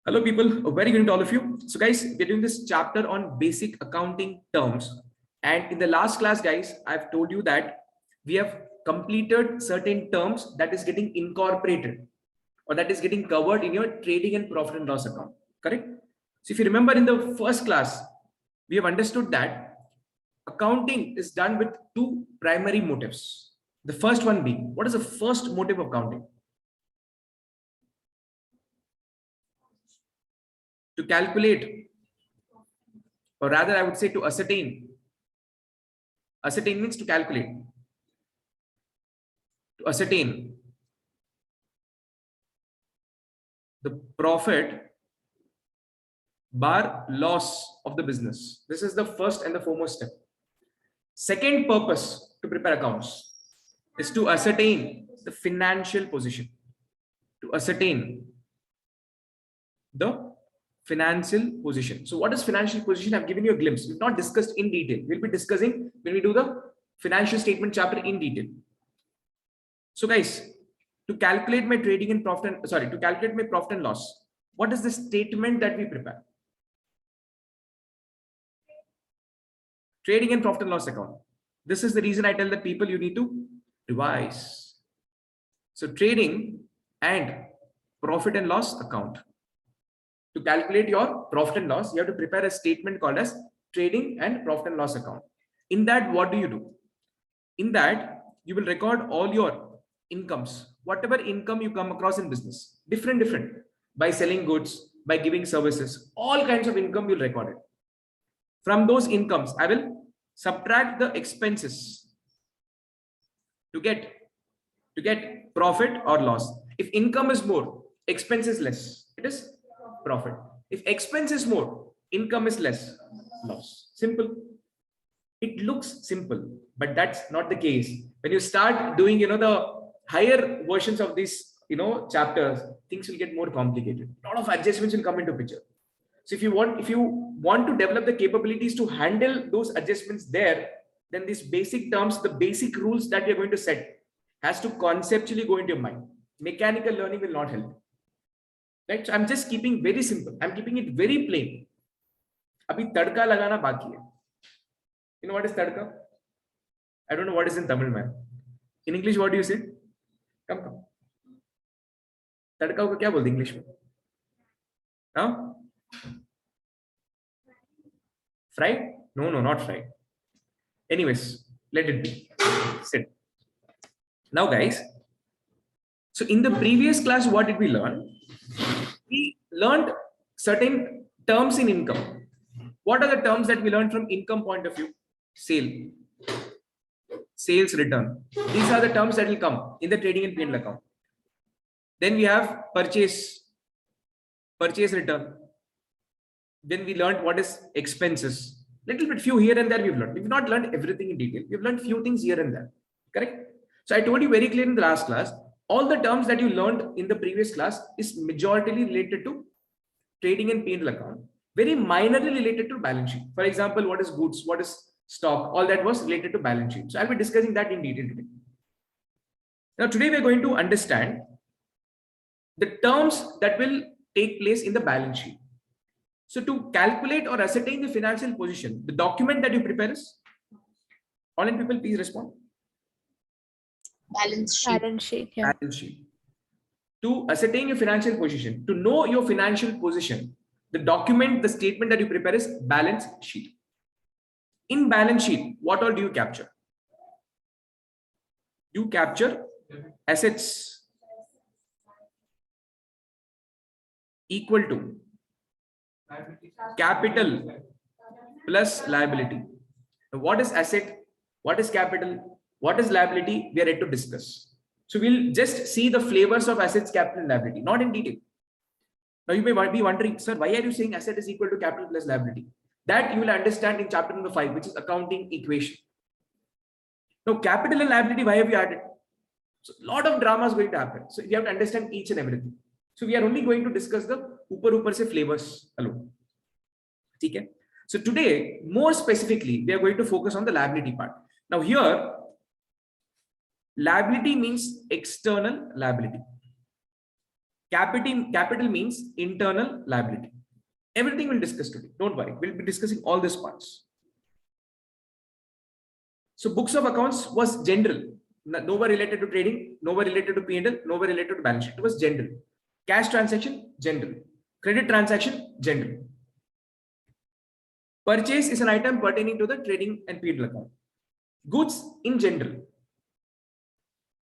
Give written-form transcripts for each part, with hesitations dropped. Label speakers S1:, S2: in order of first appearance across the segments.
S1: Hello people, very good to all of you. So guys, we're doing this chapter on basic accounting terms. And in the last class, guys, I've told you that we have completed certain terms that is getting incorporated or that is getting covered in your trading and profit and loss account, correct? So if you remember in the first class, we have understood that accounting is done with two primary motives. The first one being, what is the first motive of accounting? To calculate, or rather I would say to ascertain. Ascertain means to calculate. To ascertain the profit bar loss of the business. This is the first and the foremost step. Second purpose to prepare accounts is to ascertain the financial position. To ascertain the financial position. So what is financial position? I've given you a glimpse. We've not discussed in detail. We'll be discussing when we do the financial statement chapter in detail. So guys, to calculate my trading and profit and to calculate my profit and loss, what is the statement that we prepare? Trading and profit and loss account. This is the reason I tell the people you need to revise. So trading and profit and loss account. To calculate your profit and loss, you have to prepare a statement called as trading and profit and loss account. In that, what do you do? In that, you will record all your incomes, whatever income you come across in business, different, by selling goods, by giving services, all kinds of income you'll record it. From those incomes, I will subtract the expenses to get profit or loss. If income is more, expense is less, it is profit. If expense is more, income is less, loss. Simple. It looks simple, but that's not the case. When you start doing, the higher versions of these, chapters, things will get more complicated. A lot of adjustments will come into picture. So if you want to develop the capabilities to handle those adjustments there, then these basic terms, the basic rules that you're going to set has to conceptually go into your mind. Mechanical learning will not help. Right? So I'm just keeping very simple. I'm keeping it very plain. Abhi tadka lagana baki hai. You know what is tadka? I don't know what is in Tamil, man. In English, what do you say? Come. Tadka ko kya bolte English mein? Huh? Fried? No, not fried. Anyways, let it be. Sit. Now, guys. So in the previous class, what did we learn? We learned certain terms in income. What are the terms that we learned from income point of view? Sales return. These are the terms that will come in the trading and P&L account. Then we have purchase return. Then we learned what is expenses. Little bit few here and there we've learned. We've not learned everything in detail. We've learned few things here and there. Correct? So I told you very clear in the last class, all the terms that you learned in the previous class is majorly related to trading and P&L account, very minorly related to balance sheet. For example, what is goods, what is stock, all that was related to balance sheet. So I'll be discussing that in detail today. Now today we're going to understand the terms that will take place in the balance sheet. So to calculate or ascertain the financial position, the document that you prepare is, online people please respond.
S2: Balance sheet.
S1: Yeah. Balance sheet. To ascertain your financial position, to know your financial position, the document, the statement that you prepare is balance sheet. In balance sheet, what all do you capture? You capture assets equal to capital plus liability. Now, what is asset? What is capital? What is liability? We are ready to discuss. So we'll just see the flavors of assets, capital, and liability, not in detail. Now you may be wondering, sir, why are you saying asset is equal to capital plus liability? That you will understand in chapter number 5, which is accounting equation. Now, capital and liability, why have you added? So a lot of drama is going to happen. So you have to understand each and everything. So we are only going to discuss the upar se flavors alone. Okay? So today, more specifically, we are going to focus on the liability part. Now here, liability means external liability. Capital means internal liability. Everything we'll discuss today. Don't worry. We'll be discussing all these parts. So books of accounts was general. Nowhere related to trading, nowhere related to P&L, nowhere related to balance sheet. It was general. Cash transaction, general. Credit transaction, general. Purchase is an item pertaining to the trading and P&L account. Goods in general.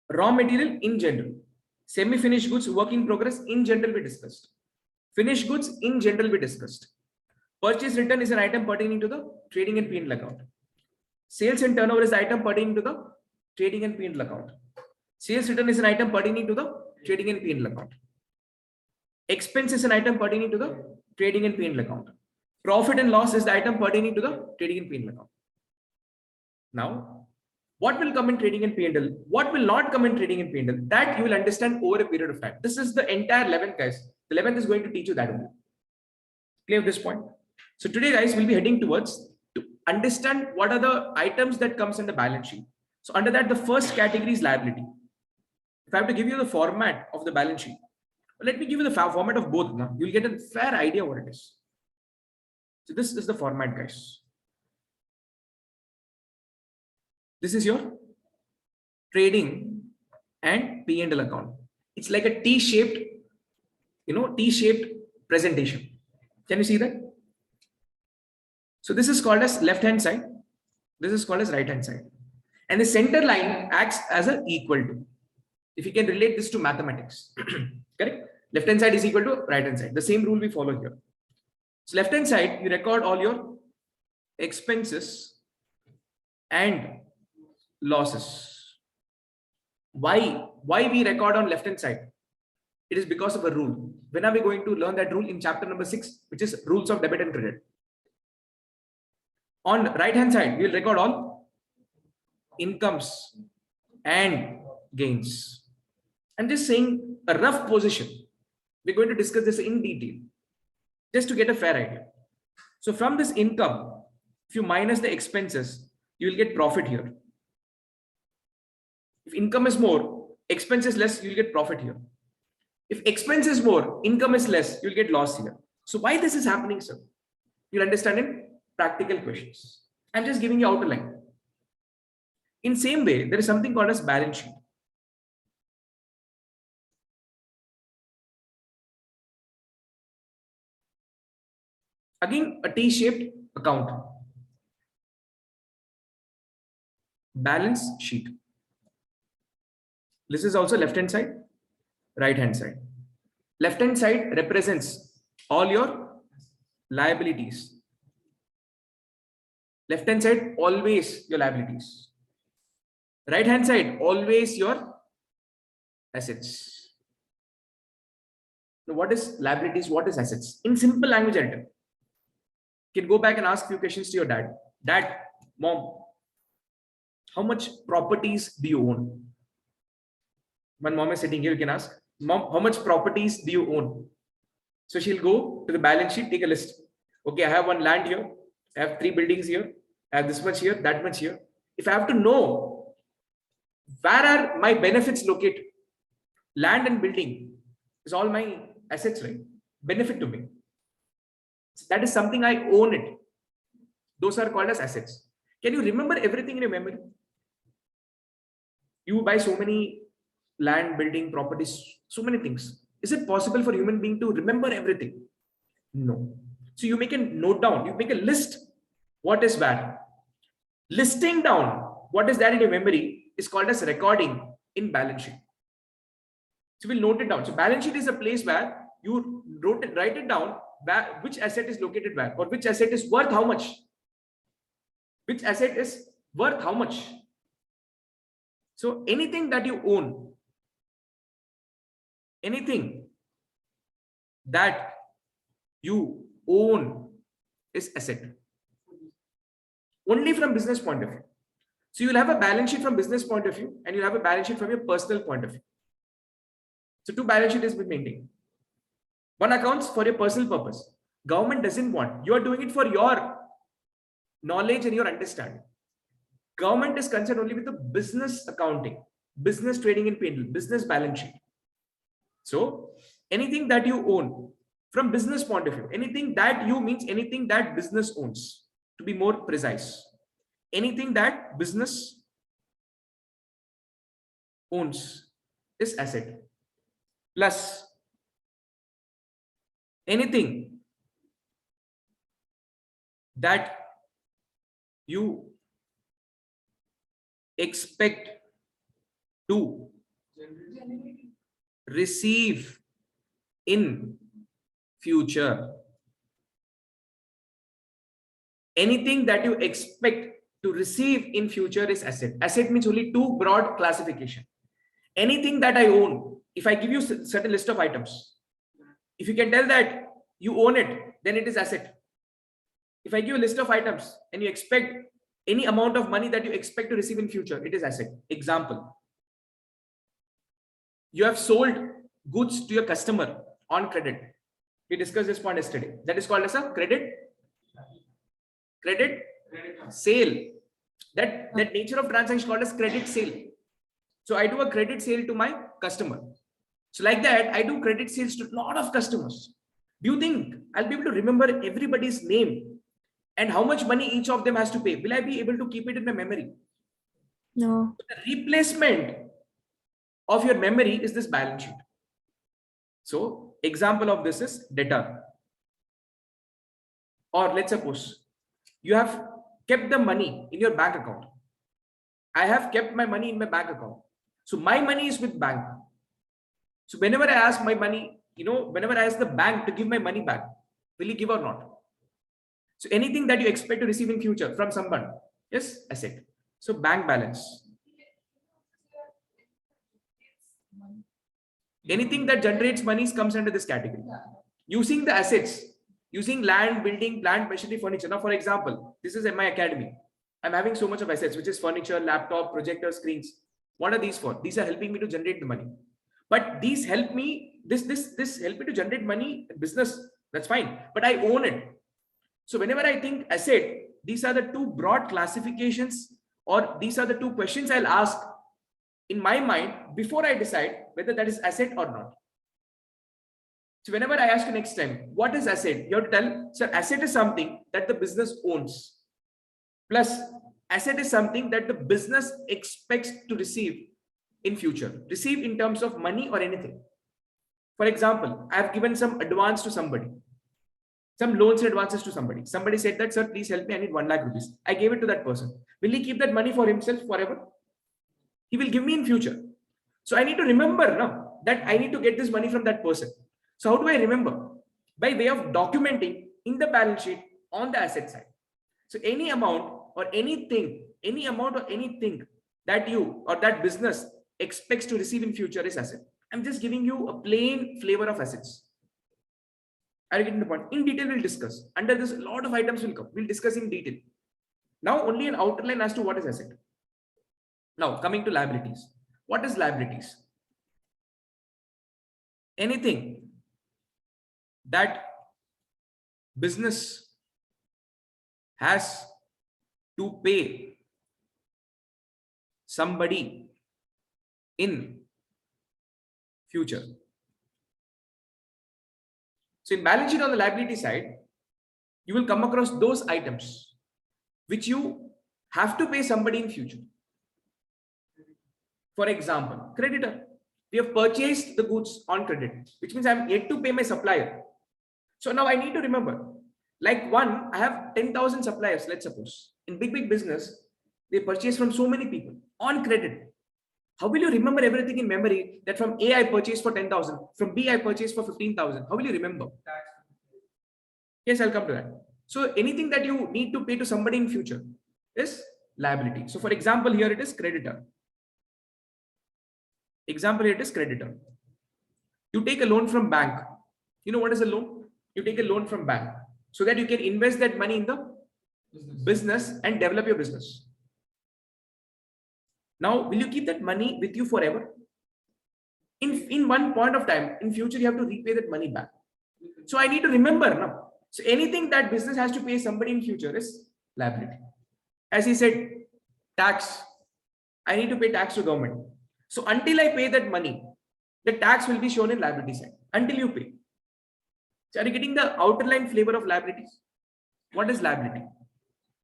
S1: Raw material in general. Semi-finished goods, work in progress in general we discussed. Finished goods in general we discussed. Purchase return is an item pertaining to the trading and P&L account. Sales and turnover is the item pertaining to the trading and P&L account. Sales return is an item pertaining to the trading and P&L account. Expense is an item pertaining to the trading and P&L account. Profit and loss is the item pertaining to the trading and P&L account. Now, what will come in trading and P&L? What will not come in trading and P&L? That you will understand over a period of time. This is the entire 11th, guys. The 11th is going to teach you that only. Clear this point? So today, guys, we'll be heading towards to understand what are the items that comes in the balance sheet. So under that, the first category is liability. If I have to give you the format of the balance sheet, let me give you the format of both. Now you'll get a fair idea what it is. So this is the format, guys. This is your trading and P&L account. It's like a T-shaped, T-shaped presentation. Can you see that? So this is called as left-hand side. This is called as right-hand side. And the center line acts as an equal to. If you can relate this to mathematics, correct? Left-hand side is equal to right-hand side. The same rule we follow here. So left-hand side, you record all your expenses and losses. Why we record on left-hand side? It is because of a rule. When are we going to learn that rule? In chapter number 6, which is rules of debit and credit. On right-hand side, we will record all incomes and gains. I'm just saying a rough position. We're going to discuss this in detail, just to get a fair idea. So from this income, if you minus the expenses, you will get profit here. If income is more, expense is less, you'll get profit here. If expense is more, income is less, you'll get loss here. So why this is happening, sir? You'll understand in practical questions. I'm just giving you outline. In same way, there is something called as balance sheet. Again, a T-shaped account. Balance sheet. This is also left-hand side, right-hand side. Left-hand side represents all your liabilities. Left-hand side, always your liabilities. Right-hand side, always your assets. Now, what is liabilities? What is assets? In simple language, I'll tell. You can go back and ask few questions to your dad. Dad, mom, how much properties do you own? When mom is sitting here, you can ask, mom, how much properties do you own? So she'll go to the balance sheet, take a list. Okay, I have one land here. I have 3 buildings here. I have this much here, that much here. If I have to know where are my benefits located, land and building is all my assets, right? Benefit to me. So that is something I own it. Those are called as assets. Can you remember everything in your memory? You buy so many land, building, properties, so many things. Is it possible for a human being to remember everything? No. So you make a note down, you make a list. What is where? Listing down what is there in your memory is called as recording in balance sheet. So we'll note it down. So balance sheet is a place where you write it down, where, which asset is located where, or which asset is worth how much. Which asset is worth how much. So anything that you own, anything that you own is asset. Only from business point of view. So you'll have a balance sheet from business point of view, and you'll have a balance sheet from your personal point of view. So 2 balance sheets will be maintained. One accounts for your personal purpose. Government doesn't want. You are doing it for your knowledge and your understanding. Government is concerned only with the business accounting, business trading and P&L, business balance sheet. So anything that you own from business point of view, anything that you means anything that business owns, to be more precise, anything that business owns is asset, plus anything that you expect to receive in future. Anything that you expect to receive in future is asset. Asset means only two broad classification. Anything that I own, if I give you certain list of items, if you can tell that you own it, then it is asset. If I give you a list of items and you expect any amount of money that you expect to receive in future, it is asset. Example, you have sold goods to your customer on credit. We discussed this point yesterday. That is called as a credit sale. That nature of transaction is called as credit sale. So I do a credit sale to my customer. So like that, I do credit sales to a lot of customers. Do you think I'll be able to remember everybody's name and how much money each of them has to pay? Will I be able to keep it in my memory?
S2: No.
S1: So the replacement of your memory is this balance sheet. So example of this is debtor. Or let's suppose you have kept the money in your bank account. I have kept my money in my bank account. So my money is with bank. So whenever I ask my money, whenever I ask the bank to give my money back, will he give or not? So anything that you expect to receive in future from someone is asset. So bank balance. Anything that generates money comes under this category. Using the assets, using land, building, plant, machinery, furniture. Now, for example, this is in my academy. I'm having so much of assets, which is furniture, laptop, projector, screens. What are these for? These are helping me to generate the money. But these help me, this help me to generate money in business. That's fine. But I own it. So whenever I think asset, these are the two broad classifications, or these are the two questions I'll ask in my mind before I decide whether that is asset or not. So whenever I ask you next time, what is asset? You have to tell, sir, asset is something that the business owns. Plus, asset is something that the business expects to receive in future. Receive in terms of money or anything. For example, I have given some advance to somebody. Some loans and advances to somebody. Somebody said that, sir, please help me. I need 1 lakh rupees. I gave it to that person. Will he keep that money for himself forever? He will give me in future. So I need to remember now that I need to get this money from that person. So how do I remember? By way of documenting in the balance sheet on the asset side. So any amount or anything, any amount or anything that you or that business expects to receive in future is asset. I'm just giving you a plain flavor of assets. Are you getting the point? In detail, we'll discuss. Under this, a lot of items will come. We'll discuss in detail. Now, only an outline as to what is asset. Now, coming to liabilities. What is liabilities? Anything that business has to pay somebody in future. So in balance sheet on the liability side, you will come across those items which you have to pay somebody in future. For example, creditor. We have purchased the goods on credit, which means I'm yet to pay my supplier. So now I need to remember, like I have 10,000 suppliers, let's suppose. In big business, they purchase from so many people on credit. How will you remember everything in memory that from A I purchased for 10,000, from B I purchased for 15,000? How will you remember? Yes, I'll come to that. So anything that you need to pay to somebody in future is liability. So for example, here it is creditor. Example, here it is creditor. You take a loan from bank. You know what is a loan? You take a loan from bank so that you can invest that money in the business and develop your business. Now, will you keep that money with you forever? In one point of time, in future, you have to repay that money back. So I need to remember now. So anything that business has to pay somebody in future is liability. As he said, tax. I need to pay tax to government. So until I pay that money, the tax will be shown in liability side. until you pay. So are you getting the outer line flavor of liabilities? What is liability?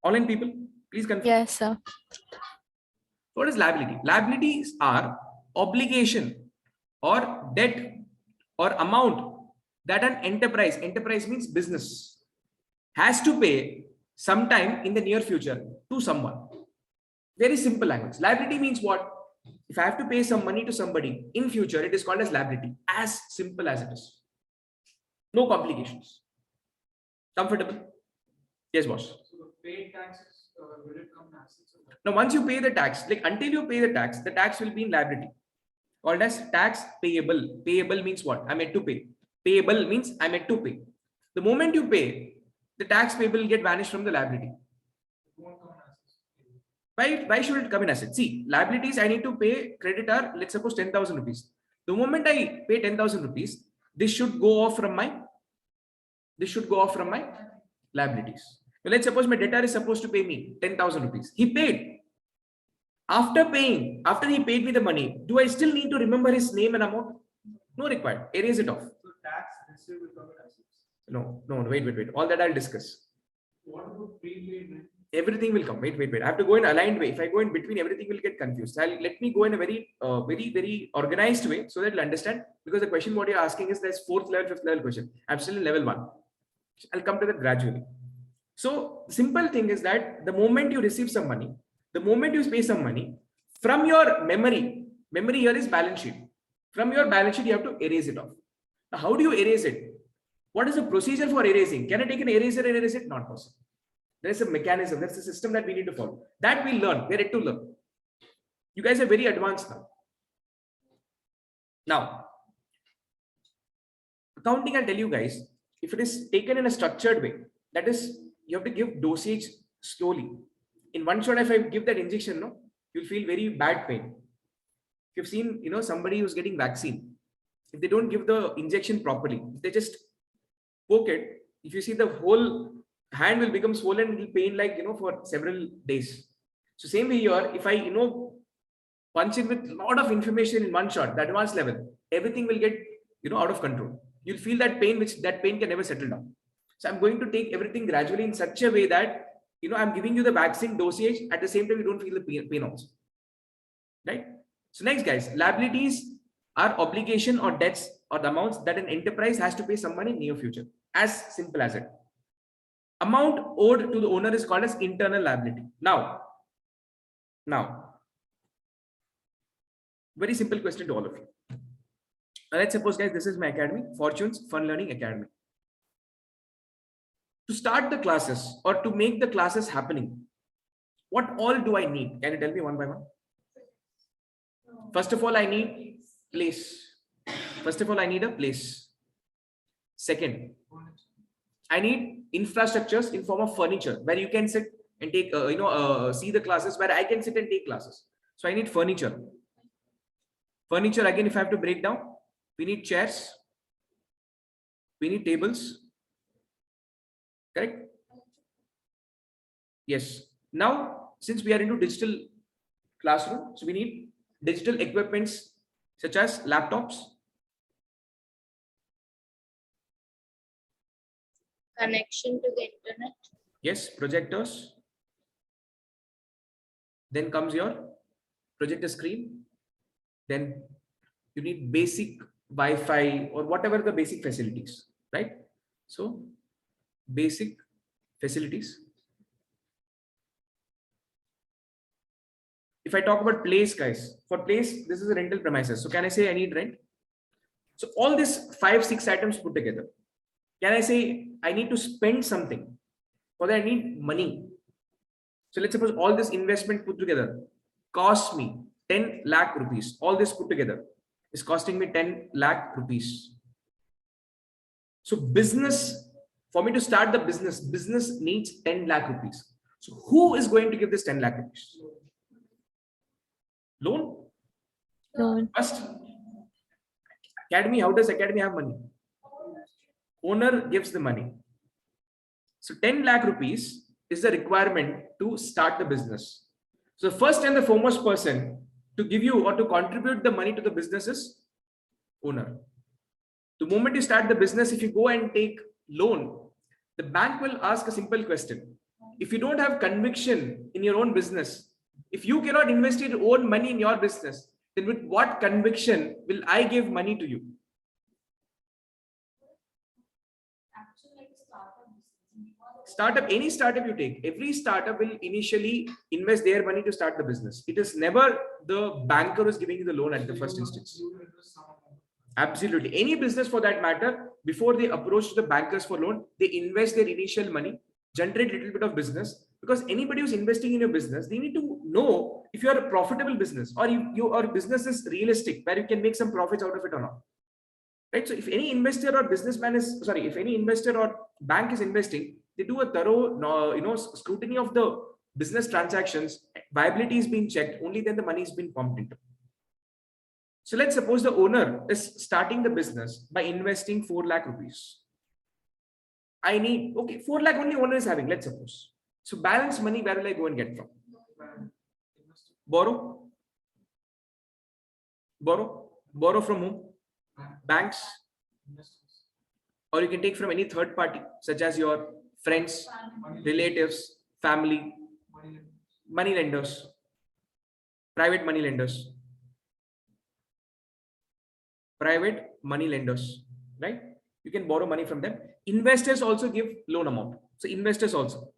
S1: Online people, please confirm.
S2: Yes, sir.
S1: What is liability? Liabilities are obligation or debt or amount that an enterprise means business, has to pay sometime in the near future to someone. Very simple language. Liability means what? If I have to pay some money to somebody in future, it is called as liability. As simple as it is. No complications. Comfortable? Yes, boss.
S3: So the paid taxes, will it come assets?
S1: Now, once you pay the tax, like until you pay the tax will be in liability, called as tax payable. Payable means what? I'm yet to pay. Payable means I'm yet to pay. The moment you pay, the tax payable will get vanished from the liability.
S3: It won't come assets.
S1: Why should it come in asset? See, liabilities, I need to pay creditor, let's suppose 10,000 rupees. The moment I pay 10,000 rupees, this should go off from my liabilities. So let's suppose my debtor is supposed to pay me 10,000 rupees. He paid. After he paid me the money, do I still need to remember his name and amount? No required. Erase it off.
S3: So tax received will come in assets.
S1: No, wait. All that I'll discuss.
S3: What about prepaid rent?
S1: Everything will come. Wait. I have to go in aligned way. If I go in between, everything will get confused. Let me go in a very organized way so that you'll understand. Because the question what you're asking is there's 4th level, 5th level question. I'm still in level 1. I'll come to that gradually. So simple thing is that the moment you receive some money, the moment you pay some money, from your memory here is balance sheet. From your balance sheet, you have to erase it off. Now, how do you erase it? What is the procedure for erasing? Can I take an eraser and erase it? Not possible. There is a mechanism. There's a system that we need to follow. That we learn. We're yet to learn. You guys are very advanced now. Now, accounting, I'll tell you guys, if it is taken in a structured way, that is, you have to give dosage slowly. In one shot, if I give that injection, no, you'll feel very bad pain. If you've seen, somebody who's getting vaccine, if they don't give the injection properly, if they just poke it, if you see the whole hand will become swollen, it will pain like, for several days. So same way here, if I, punch in with a lot of information in one shot, the advanced level, everything will get, out of control. You'll feel that pain, that pain can never settle down. So I'm going to take everything gradually in such a way that, I'm giving you the vaccine dosage. At the same time, you don't feel the pain also. Right? So next, guys, liabilities are obligation or debts or the amounts that an enterprise has to pay someone in near future. As simple as it. Amount owed to the owner is called as internal liability. Now, very simple question to all of you. Let's suppose, guys, this is my academy, Fortunes Fun Learning Academy. To start the classes or to make the classes happening, what all do I need? Can you tell me one by one? First of all, I need place. First of all, I need a place. Second, I need infrastructures in form of furniture where you can sit and take, see the classes, where I can sit and take classes. So I need furniture. Furniture, again, if I have to break down, we need chairs. We need tables. Correct? Yes. Now, since we are into digital classroom, so we need digital equipments such as laptops.
S4: Connection to the internet.
S1: Yes, projectors. Then comes your projector screen. Then you need basic Wi-Fi or whatever the basic facilities, right? So basic facilities. If I talk about place, guys, for place, this is a rental premises. So can I say I need rent? So all these 5-6 items put together. Can I say I need to spend something? For that I need money. So let's suppose all this investment put together costs me 10 lakh rupees. All this put together is costing me 10 lakh rupees. So business, for me to start the business needs 10 lakh rupees. So who is going to give this 10 lakh rupees? Loan?
S2: Loan.
S1: First, academy, how does academy have money? Owner gives the money. So 10 lakh rupees is the requirement to start the business. So first and the foremost person to give you or to contribute the money to the business is owner. The moment you start the business, if you go and take loan, the bank will ask a simple question. If you don't have conviction in your own business, if you cannot invest your own money in your business, then with what conviction will I give money to you? Startup, any startup you take, every startup will initially invest their money to start the business. It is never the banker who's giving you the loan at the first instance. Absolutely. Any business for that matter, before they approach the bankers for loan, they invest their initial money, generate a little bit of business, because anybody who's investing in your business, they need to know if you are a profitable business or if your business is realistic, where you can make some profits out of it or not. Right? So if any investor or businessman is, sorry, if any investor or bank is investing, they do a thorough scrutiny of the business transactions, viability is being checked, only then the money is being pumped into. So let's suppose the owner is starting the business by investing 4 lakh rupees. I need, okay, 4 lakh only owner is having, let's suppose. So balance money, where will I go and get from? Borrow? Borrow? Borrow from whom? Banks? Or you can take from any third party, such as your friends, relatives, family, money lenders, private money lenders. Private money lenders, right? You can borrow money from them. Investors also give loan amount. So investors also.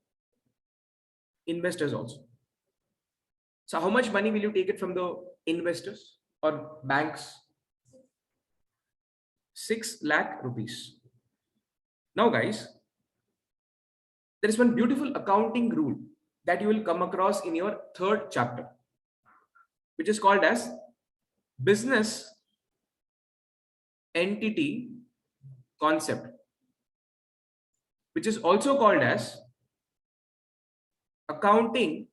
S1: So how much money will you take it from the investors or banks? 6 lakh rupees. Now guys, there is one beautiful accounting rule that you will come across in your 3rd chapter, which is called as business entity concept, which is also called as accounting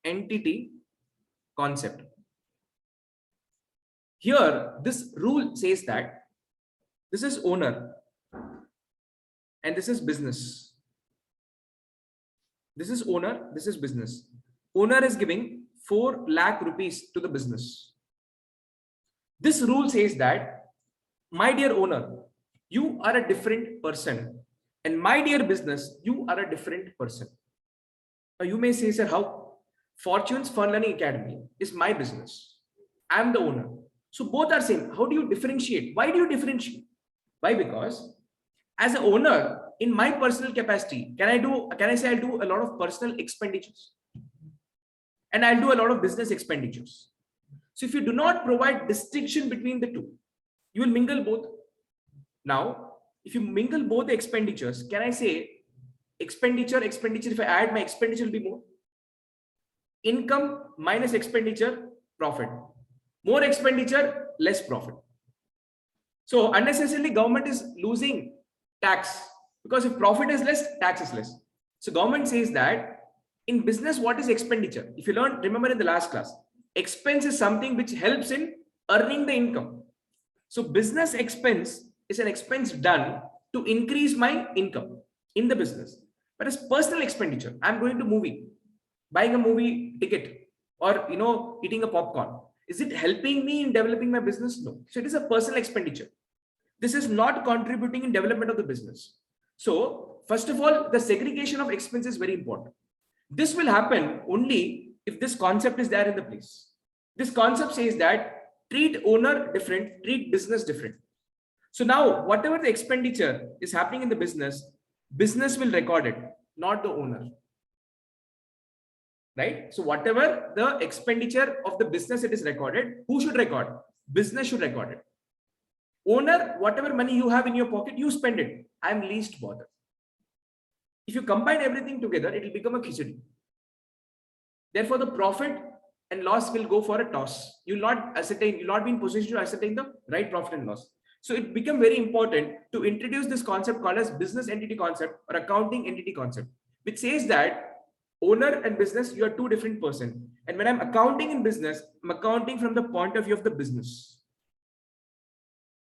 S1: entity concept. Here, this rule says that this is owner and this is business. This is owner, this is business. Owner is giving 4 lakh rupees to the business. This rule says that, my dear owner, you are a different person, and my dear business, you are a different person. Now you may say, sir, how? Fortune's Fun Learning Academy is my business. I am the owner. So both are same. How do you differentiate? Why do you differentiate? Why? Because as an owner, in my personal capacity, can I say I'll do a lot of personal expenditures and I'll do a lot of business expenditures. So if you do not provide distinction between the two, you will mingle both. Now, if you mingle both the expenditures, can I say expenditure, if I add, my expenditure will be more. Income minus expenditure, profit. More expenditure, less profit. So unnecessarily government is losing tax, because if profit is less, tax is less. So government says that in business, what is expenditure? If you learn, remember in the last class, expense is something which helps in earning the income. So business expense is an expense done to increase my income in the business. But as personal expenditure, I'm going to movie, buying a movie ticket, or eating a popcorn. Is it helping me in developing my business? No. So it is a personal expenditure. This is not contributing in development of the business. So first of all, the segregation of expense is very important. This will happen only if this concept is there in the place. This concept says that treat owner different, treat business different. So now whatever the expenditure is happening in the business will record it, not the owner. Right? So whatever the expenditure of the business it is recorded, who should record? Business should record it. Owner, whatever money you have in your pocket, you spend it. I'm least bothered. If you combine everything together, it will become a khichdi. Therefore, the profit and loss will go for a toss. You will not be in position to ascertain the right profit and loss. So it became very important to introduce this concept called as business entity concept or accounting entity concept, which says that owner and business, you are two different persons. And when I'm accounting in business, I'm accounting from the point of view of the business.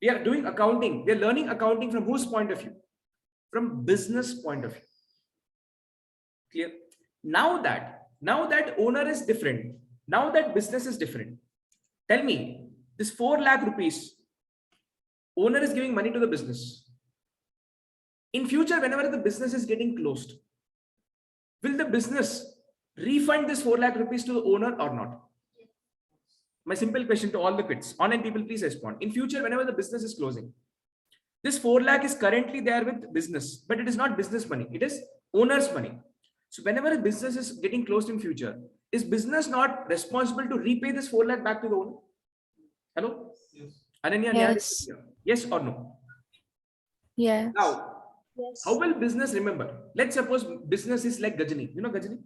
S1: We are doing accounting. We are learning accounting from whose point of view? From business point of view. Clear? Now that owner is different, now that business is different, tell me, this 4 lakh rupees, owner is giving money to the business. In future, whenever the business is getting closed, will the business refund this 4 lakh rupees to the owner or not? My simple question to all the kids, online people, please respond. In future, whenever the business is closing, this 4 lakh is currently there with business, but it is not business money. It is owner's money. So whenever a business is getting closed in future, is business not responsible to repay this 4 lakh back to the owner? Hello?
S3: Yes.
S1: Ananya,
S2: Yes.
S1: yes or no?
S2: Yes.
S1: Now,
S4: Yes.
S1: how will business remember? Let's suppose business is like Gajani. You know Gajani?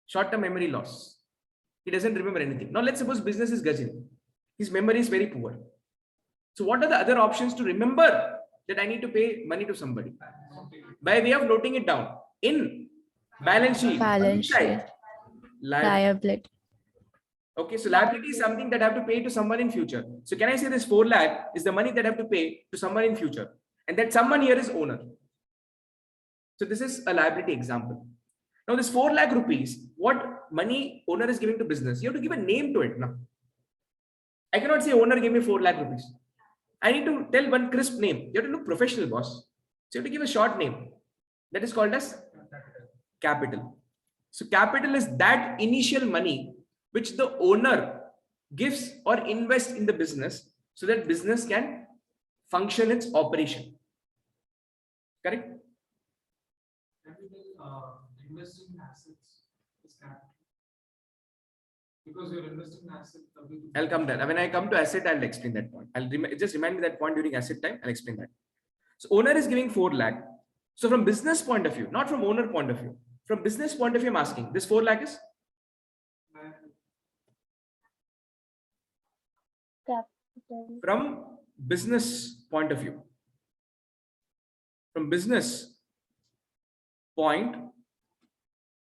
S1: Short-term memory loss. He doesn't remember anything. Now let's suppose business is Gajani. His memory is very poor. So what are the other options to remember that I need to pay money to somebody? By way of noting it down in balance sheet.
S2: Balance
S1: Which side?
S2: sheet.
S1: Liability.
S2: Liability.
S1: Okay, so liability is something that I have to pay to someone in future. So can I say this 4 lakh is the money that I have to pay to someone in future? And that someone here is owner. So this is a liability example. Now this 4 lakh rupees, what money owner is giving to business, you have to give a name to it now. I cannot say owner gave me 4 lakh rupees. I need to tell one crisp name. You have to look professional, boss. So you have to give a short name. That is called as capital. So capital is that initial money which the owner gives or invests in the business so that business can function its operation. Correct?
S3: Capital, investing in assets is capital. Because you're investing in assets.
S1: I'll come there. When I come to asset, I'll explain that point. Just remind me that point during asset time. I'll explain that. So owner is giving 4 lakh. So from business point of view, not from owner point of view, from business point of view, I'm asking this 4 lakh is
S4: Capital.
S1: from business point of view. From business point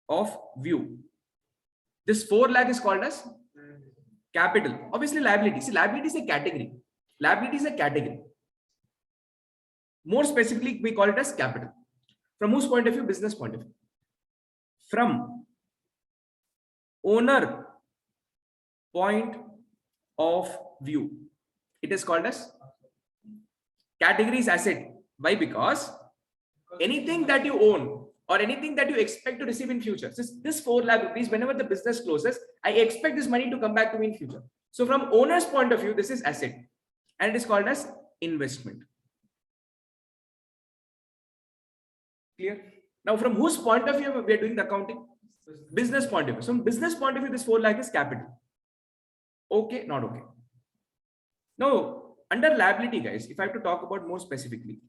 S1: of view, this 4 lakh is called as capital. Obviously, liability. See, liability is a category. Liability is a category. More specifically, we call it as capital. From whose point of view? Business point of view. From owner point of view, it is called as category is asset. Why? Because anything that you own or anything that you expect to receive in future. So this 4 lakh rupees, whenever the business closes, I expect this money to come back to me in future. So from owner's point of view, this is asset and it is called as investment. Clear? Now from whose point of view we are doing the accounting? Business point of view. So from business point of view, this 4 lakh is capital. Okay, not okay. Now under liability, guys, if I have to talk about more specifically,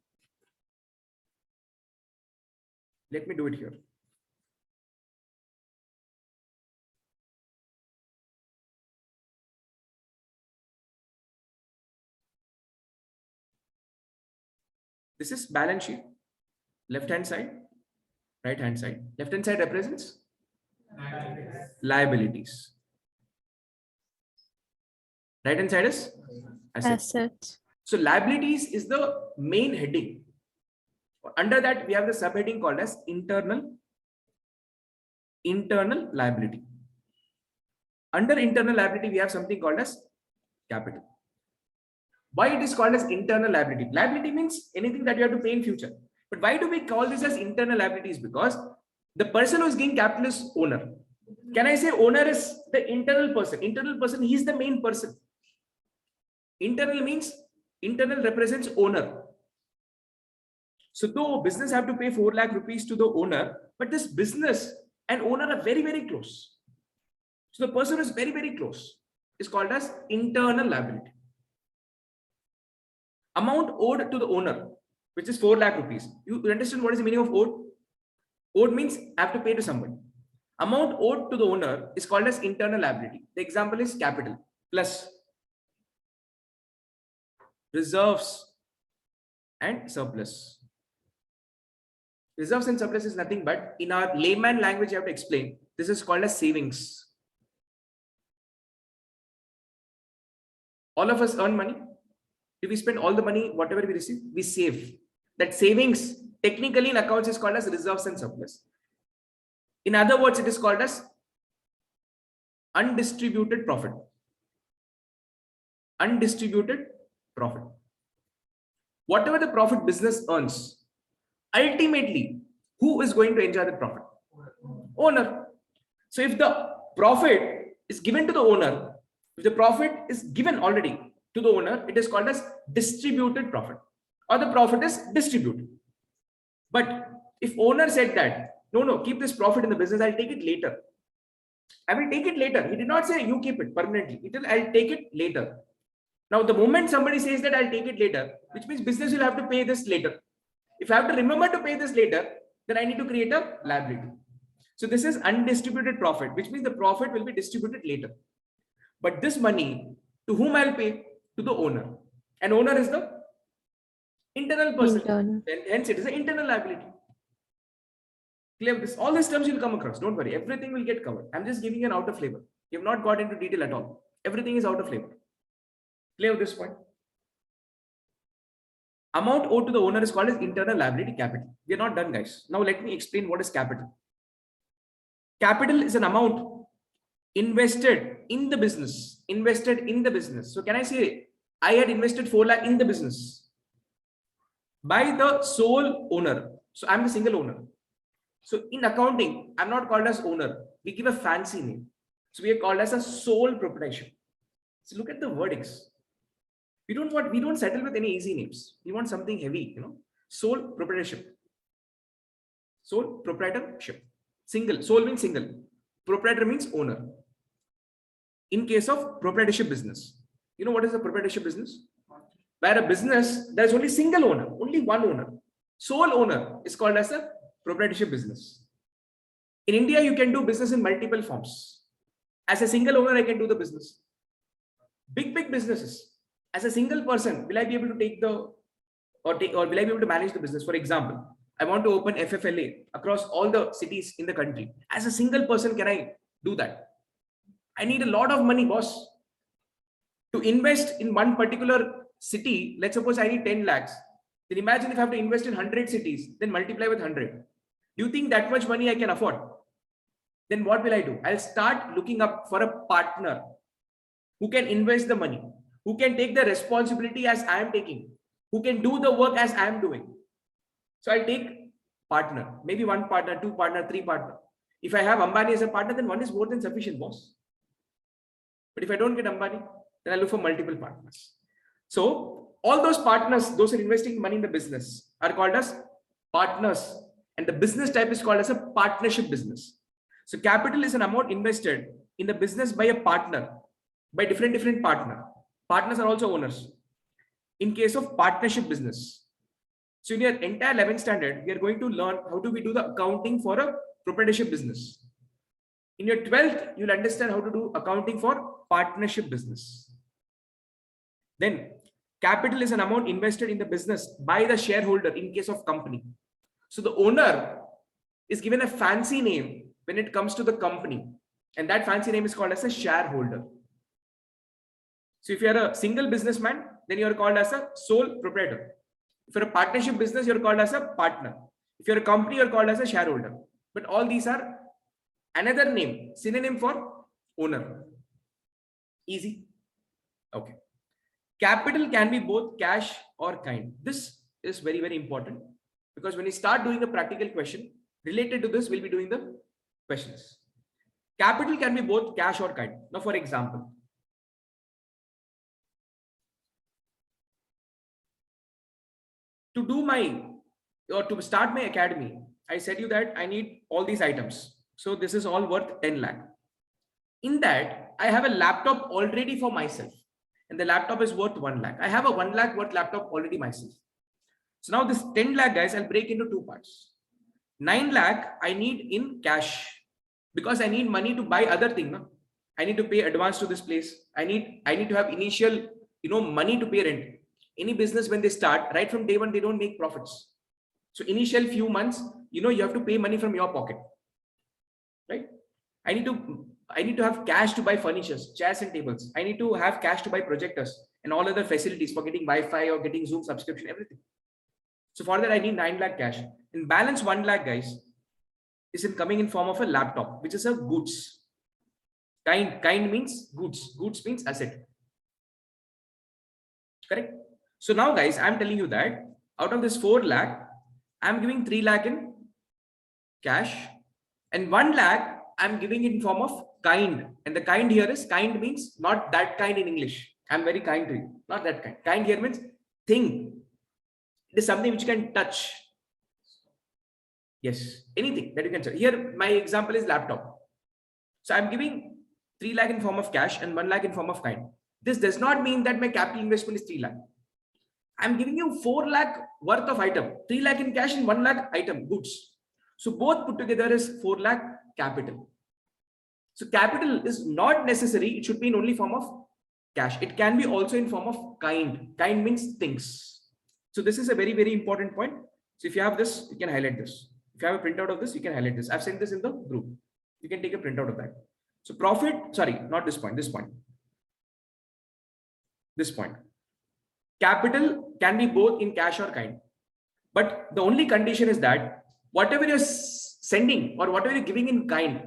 S1: let me do it here. This is balance sheet. Left hand side, right hand side. Left hand side represents liabilities. Right hand side is assets.
S2: Assets.
S1: So liabilities is the main heading. Under that, we have the subheading called as internal liability. Under internal liability, we have something called as capital. Why it is called as internal liability? Liability means anything that you have to pay in future. But why do we call this as internal liabilities? Because the person who is giving capital is owner. Can I say owner is the internal person? Internal person, he is the main person. Internal means internal represents owner. So though business have to pay 4 lakh rupees to the owner, but this business and owner are very, very close. So the person who is very, very close is called as internal liability. Amount owed to the owner, which is 4 lakh rupees. You understand what is the meaning of owed? Owed means I have to pay to somebody. Amount owed to the owner is called as internal liability. The example is capital plus reserves and surplus. Reserves and surplus is nothing but, in our layman language, you have to explain, this is called as savings. All of us earn money. If we spend all the money, whatever we receive, we save. That savings, technically in accounts, is called as reserves and surplus. In other words, it is called as undistributed profit. Undistributed profit. whatever the profit business earns, ultimately, who is going to enjoy the profit? Owner. So if the profit is given to the owner, if the profit is given already to the owner, it is called as distributed profit, or the profit is distributed. But if owner said that, no, keep this profit in the business, I'll take it later. I will take it later. He did not say you keep it permanently. He said, I'll take it later. Now, the moment somebody says that I'll take it later, which means business will have to pay this later. If I have to remember to pay this later, then I need to create a liability. So this is undistributed profit, which means the profit will be distributed later. But this money, to whom I'll pay? To the owner. And owner is the internal person.
S2: Internal.
S1: Hence, it is an internal liability. Clear this? All these terms you'll come across. Don't worry. Everything will get covered. I'm just giving an outer flavor. You have not got into detail at all. Everything is outer flavor. Clear this point? Amount owed to the owner is called as internal liability capital. We are not done, guys. Now let me explain what is capital. Capital is an amount invested in the business. Invested in the business. So can I say I had invested 4 lakh in the business by the sole owner? So I'm the single owner. So in accounting, I'm not called as owner. We give a fancy name. So we are called as a sole proprietorship. So look at the wordings. We don't settle with any easy names. We want something heavy, Sole proprietorship. Sole proprietorship. Single. Sole means single. Proprietor means owner. In case of proprietorship business, you know what is a proprietorship business? Where a business, there's only single owner, only one owner. Sole owner is called as a proprietorship business. In India, you can do business in multiple forms. As a single owner, I can do the business. Big businesses. As a single person, will I be able to take or will I be able to manage the business? For example, I want to open FFLA across all the cities in the country. As a single person, can I do that? I need a lot of money, boss. To invest in one particular city, let's suppose I need 10 lakhs. Then imagine if I have to invest in 100 cities, then multiply with 100. Do you think that much money I can afford? Then what will I do? I'll start looking up for a partner who can invest the money, who can take the responsibility as I am taking, who can do the work as I am doing. So I'll take partner, maybe 1 partner, 2 partner, 3 partner. If I have Ambani as a partner, then 1 is more than sufficient, boss. But if I don't get Ambani, then I look for multiple partners. So all those partners, those who are investing money in the business, are called as partners. And the business type is called as a partnership business. So capital is an amount invested in the business by a partner, by different partner. Partners are also owners. In case of partnership business. So in your entire 11th standard, we are going to learn how do we do the accounting for a proprietorship business. In your 12th, you'll understand how to do accounting for partnership business. Then capital is an amount invested in the business by the shareholder in case of company. So the owner is given a fancy name when it comes to the company. And that fancy name is called as a shareholder. So if you're a single businessman, then you're called as a sole proprietor. If you're a partnership business, you're called as a partner. If you're a company, you're called as a shareholder. But all these are another name, synonym for owner. Easy. Okay. Capital can be both cash or kind. This is very important because when you start doing a practical question related to this, we'll be doing the questions. Capital can be both cash or kind. Now, for example, to start my academy, I said you that I need all these items. So this is all worth 10 lakh. In that, I have a laptop already for myself. And the laptop is worth 1 lakh. I have a 1 lakh worth laptop already myself. So now this 10 lakh, guys, I'll break into 2 parts. 9 lakh I need in cash because I need money to buy other thing. No? I need to pay advance to this place. I need to have initial, money to pay rent. Any business when they start, right from day one, they don't make profits. So initial few months, you have to pay money from your pocket, right? I need to have cash to buy furnitures, chairs and tables. I need to have cash to buy projectors and all other facilities for getting Wi-Fi or getting Zoom subscription, everything. So for that, I need 9 lakh cash. And balance 1 lakh, guys, is coming in form of a laptop, which is a goods. Kind means goods. Goods means asset. Correct? So now guys, I'm telling you that out of this 4 lakh, I'm giving 3 lakh in cash and 1 lakh I'm giving in form of kind. And the kind here is, kind means not that kind in English. I'm very kind to you, not that kind. Kind here means thing. It is something which you can touch. Yes, anything that you can touch. Here, my example is laptop. So I'm giving 3 lakh in form of cash and 1 lakh in form of kind. This does not mean that my capital investment is 3 lakh. I'm giving you 4 lakh worth of item, 3 lakh in cash and 1 lakh item, goods. So both put together is 4 lakh capital. So capital is not necessary. It should be in only form of cash. It can be also in form of kind. Kind means things. So this is a very, very important point. So if you have this, you can highlight this. If you have a printout of this, you can highlight this. I've sent this in the group. You can take a printout of that. So profit, sorry, not this point, this point. This point. Capital can be both in cash or kind. But the only condition is that whatever you're sending or whatever you're giving in kind,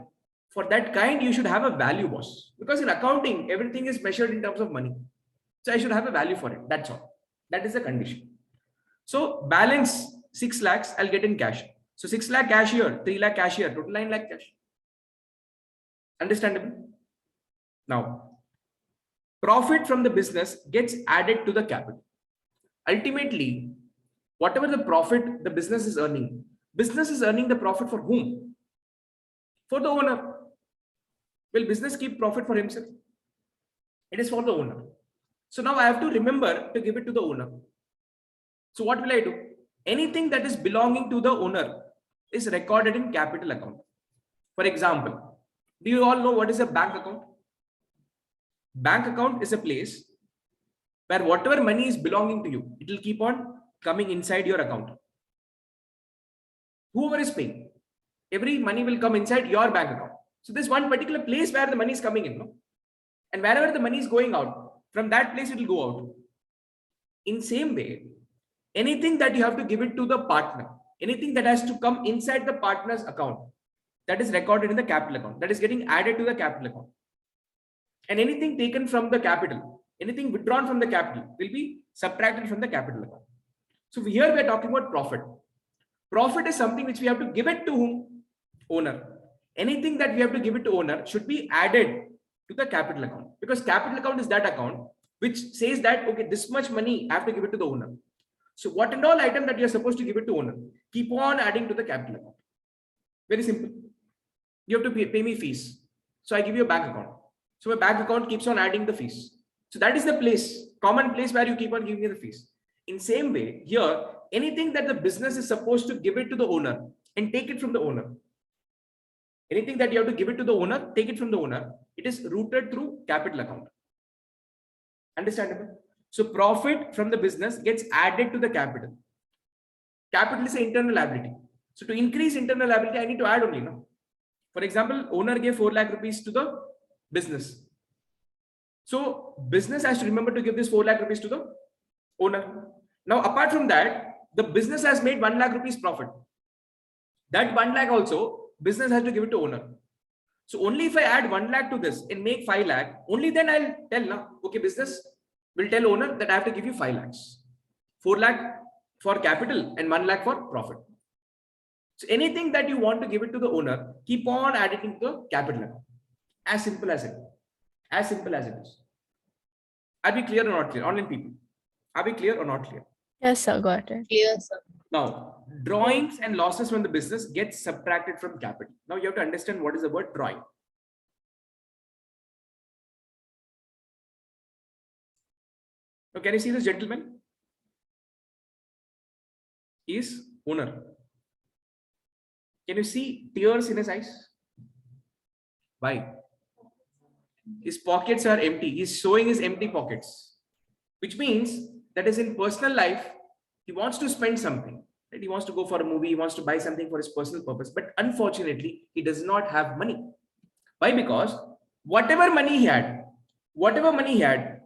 S1: for that kind, you should have a value, boss. Because in accounting, everything is measured in terms of money. So I should have a value for it. That's all. That is the condition. So balance 6 lakhs, I'll get in cash. So 6 lakh cash here, 3 lakh cash here, total 9 lakh cash. Understandable? Now, profit from the business gets added to the capital. Ultimately, whatever the profit the business is earning the profit for whom? For the owner. Will business keep profit for himself? It is for the owner. So now I have to remember to give it to the owner. So what will I do? Anything that is belonging to the owner is recorded in capital account. For example, do you all know what is a bank account? Bank account is a place where whatever money is belonging to you, it will keep on coming inside your account. Whoever is paying, every money will come inside your bank account. So there's one particular place where the money is coming in, no? And wherever the money is going out, from that place it will go out. In same way, anything that you have to give it to the partner, anything that has to come inside the partner's account, that is recorded in the capital account, that is getting added to the capital account. And anything taken from the capital, anything withdrawn from the capital will be subtracted from the capital account. So here we are talking about profit. Profit is something which we have to give it to whom? Owner. Anything that we have to give it to owner should be added to the capital account, because capital account is that account which says that, okay, this much money I have to give it to the owner. So what and all item that you're supposed to give it to owner, keep on adding to the capital account. Very simple. You have to pay me fees. So I give you a bank account. So my bank account keeps on adding the fees. So that is the place, common place where you keep on giving me the fees. In same way, here, anything that the business is supposed to give it to the owner and take it from the owner. Anything that you have to give it to the owner, take it from the owner, it is routed through capital account. Understandable? So profit from the business gets added to the capital. Capital is an internal liability. So to increase internal liability, I need to add only, no? For example, owner gave 4 lakh rupees to the business. So business has to remember to give this 4 lakh rupees to the owner. Now, apart from that, the business has made 1 lakh rupees profit. That 1 lakh also, business has to give it to owner. So only if I add 1 lakh to this and make 5 lakh, only then I'll tell now, okay, business will tell owner that I have to give you 5 lakhs. 4 lakh for capital and 1 lakh for profit. So anything that you want to give it to the owner, keep on adding into the capital account. As simple as it. As simple as it is. Are we clear or not clear? Online people. Are we clear or not clear?
S2: Yes, sir. Got it.
S5: Clear, sir.
S1: Now, drawings and losses from the business get subtracted from capital. Now you have to understand what is the word drawing. Now, can you see this gentleman? He is owner. Can you see tears in his eyes? Why? His pockets are empty. He's showing his empty pockets, which means that is in personal life, he wants to spend something. Right? He wants to go for a movie. He wants to buy something for his personal purpose. But unfortunately, he does not have money. Why? Because whatever money he had,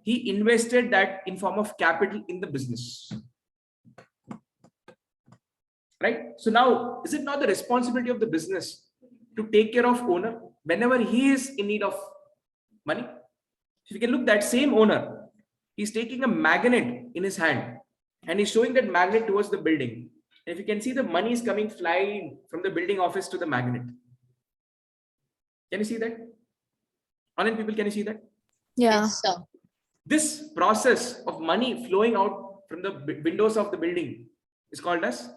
S1: he invested that in form of capital in the business. Right? So now, is it not the responsibility of the business to take care of owner whenever he is in need of money? If you can look, that same owner, He's taking a magnet in his hand and he's showing that magnet towards the building. And if you can see, the money is coming flying from the building office to the magnet. Can you see that? Online people, can you see that?
S2: Yeah.
S5: Yes, sir.
S1: This process of money flowing out from the windows of the building is called as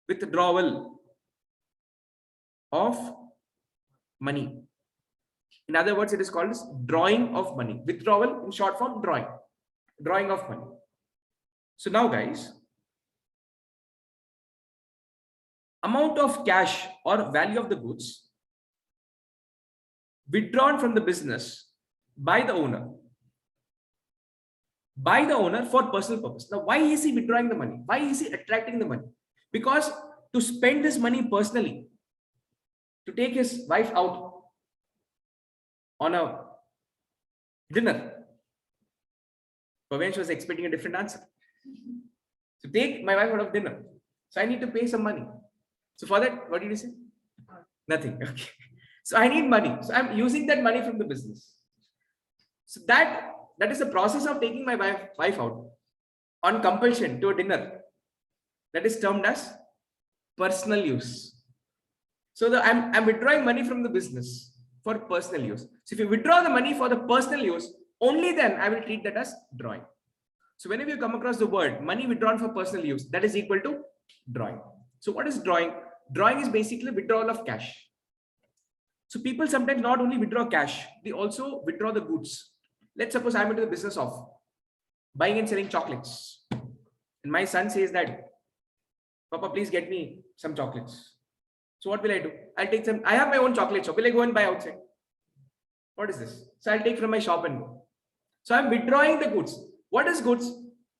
S1: withdrawal of money. In other words, it is called as drawing of money. Withdrawal in short form, drawing of money. So now guys, amount of cash or value of the goods withdrawn from the business by the owner for personal purpose. Now, why is he withdrawing the money? Why is he attracting the money? Because to spend this money personally, to take his wife out on a dinner. Pavanch was expecting a different answer. To take my wife out of dinner. So I need to pay some money. So for that, what did you say? Nothing. Okay. So I need money. So I'm using that money from the business. So that is the process of taking my wife out on compulsion to a dinner. That is termed as personal use. So I'm withdrawing money from the business for personal use. So if you withdraw the money for the personal use, only then I will treat that as drawing. So whenever you come across the word money withdrawn for personal use, that is equal to drawing. So what is drawing? Drawing is basically withdrawal of cash. So people sometimes not only withdraw cash, they also withdraw the goods. Let's suppose I'm into the business of buying and selling chocolates. And my son says that, Papa, please get me some chocolates. So what will I do? I'll take some. I have my own chocolate shop. Will I go and buy outside? What is this? So I'll take from my shop and go. So I'm withdrawing the goods. What is goods?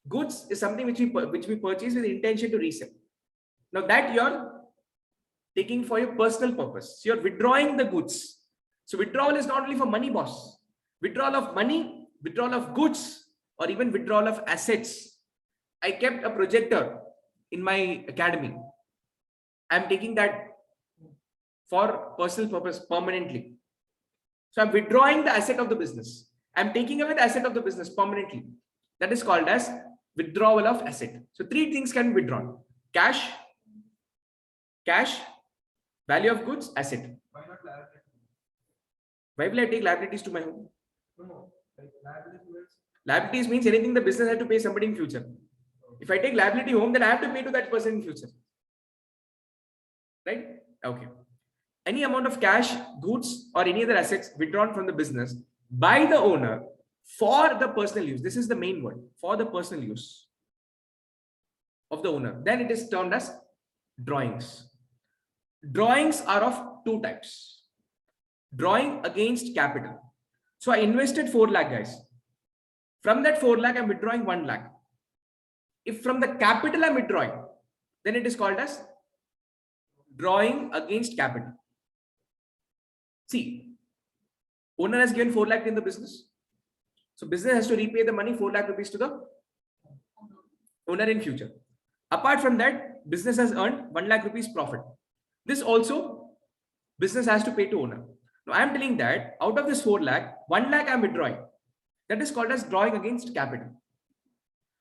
S1: Goods is something which we purchase with the intention to resell. Now that you're taking for your personal purpose. So you're withdrawing the goods. So withdrawal is not only for money, boss. Withdrawal of money, withdrawal of goods, or even withdrawal of assets. I kept a projector in my academy. I'm taking that for personal purpose permanently. So I'm withdrawing the asset of the business. I'm taking away the asset of the business permanently. That is called as withdrawal of asset. So three things can be withdrawn: cash, value of goods, asset.
S3: Why not liability?
S1: Why will I take liabilities to my home?
S3: No, like liability means
S1: Liabilities means anything the business has to pay somebody in future. If I take liability home, then I have to pay to that person in future. Right? Okay. Any amount of cash, goods, or any other assets withdrawn from the business by the owner for the personal use. This is the main word, for the personal use of the owner. Then it is termed as drawings. Drawings are of two types. Drawing against capital. So I invested 4 lakh, guys. From that 4 lakh, I'm withdrawing 1 lakh. If from the capital I'm withdrawing, then it is called as drawing against capital. See, owner has given 4 lakh in the business. So business has to repay the money 4 lakh rupees to the owner in future. Apart from that, business has earned 1 lakh rupees profit. This also business has to pay to owner. Now I am telling that out of this 4 lakh, 1 lakh I am withdrawing. That is called as drawing against capital.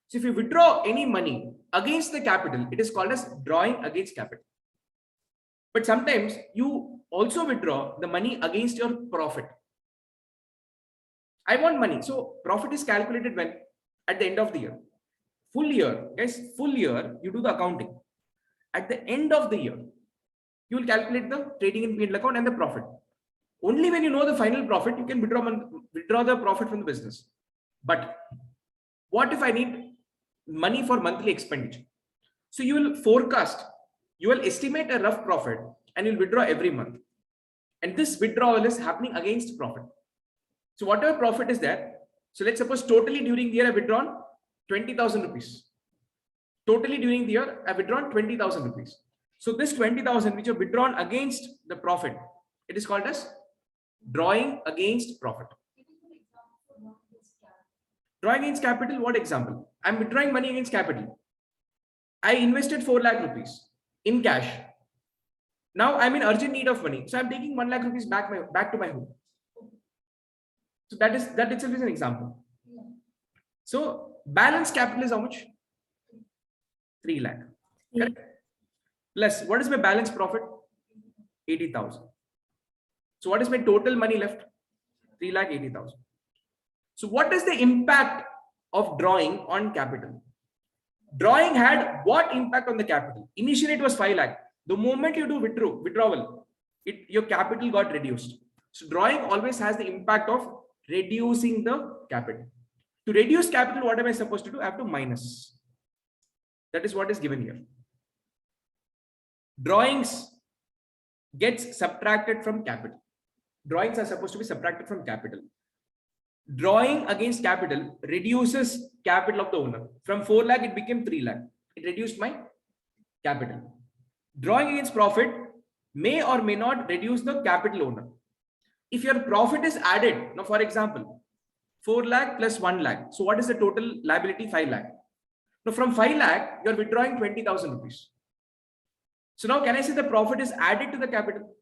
S1: So if you withdraw any money against the capital, it is called as drawing against capital. But sometimes you also withdraw the money against your profit. I want money. So profit is calculated when? At the end of the year. Full year, guys, full year, you do the accounting. At the end of the year, you will calculate the trading in P&L account and the profit. Only when you know the final profit, you can withdraw the profit from the business. But what if I need money for monthly expenditure? So you will forecast, you will estimate a rough profit and you'll withdraw every month. And this withdrawal is happening against profit. So whatever profit is there, so let's suppose totally during the year I've withdrawn 20,000 rupees. Totally during the year I've withdrawn 20,000 rupees. So this 20,000 which are withdrawn against the profit, it is called as drawing against profit. Drawing against capital, what example? I'm withdrawing money against capital. I invested 4 lakh rupees in cash. Now I'm in urgent need of money. So I'm taking 1 lakh rupees back to my home. So that itself is an example. So balance capital is how much? 3 lakh. Correct? Plus, what is my balance profit? 80,000. So what is my total money left? 3,80,000. So what is the impact of drawing on capital? Drawing had what impact on the capital? Initially, it was 5 lakh. The moment you do withdrawal, your capital got reduced. So drawing always has the impact of reducing the capital. To reduce capital, what am I supposed to do? I have to minus. That is what is given here. Drawings gets subtracted from capital. Drawings are supposed to be subtracted from capital. Drawing against capital reduces capital of the owner. From 4 lakh, it became 3 lakh. It reduced my capital. Drawing against profit may or may not reduce the capital owner. If your profit is added, now for example, 4 lakh plus 1 lakh. So what is the total liability? 5 lakh. Now from 5 lakh, you are withdrawing 20,000 rupees. So now can I say the profit is added to the capital?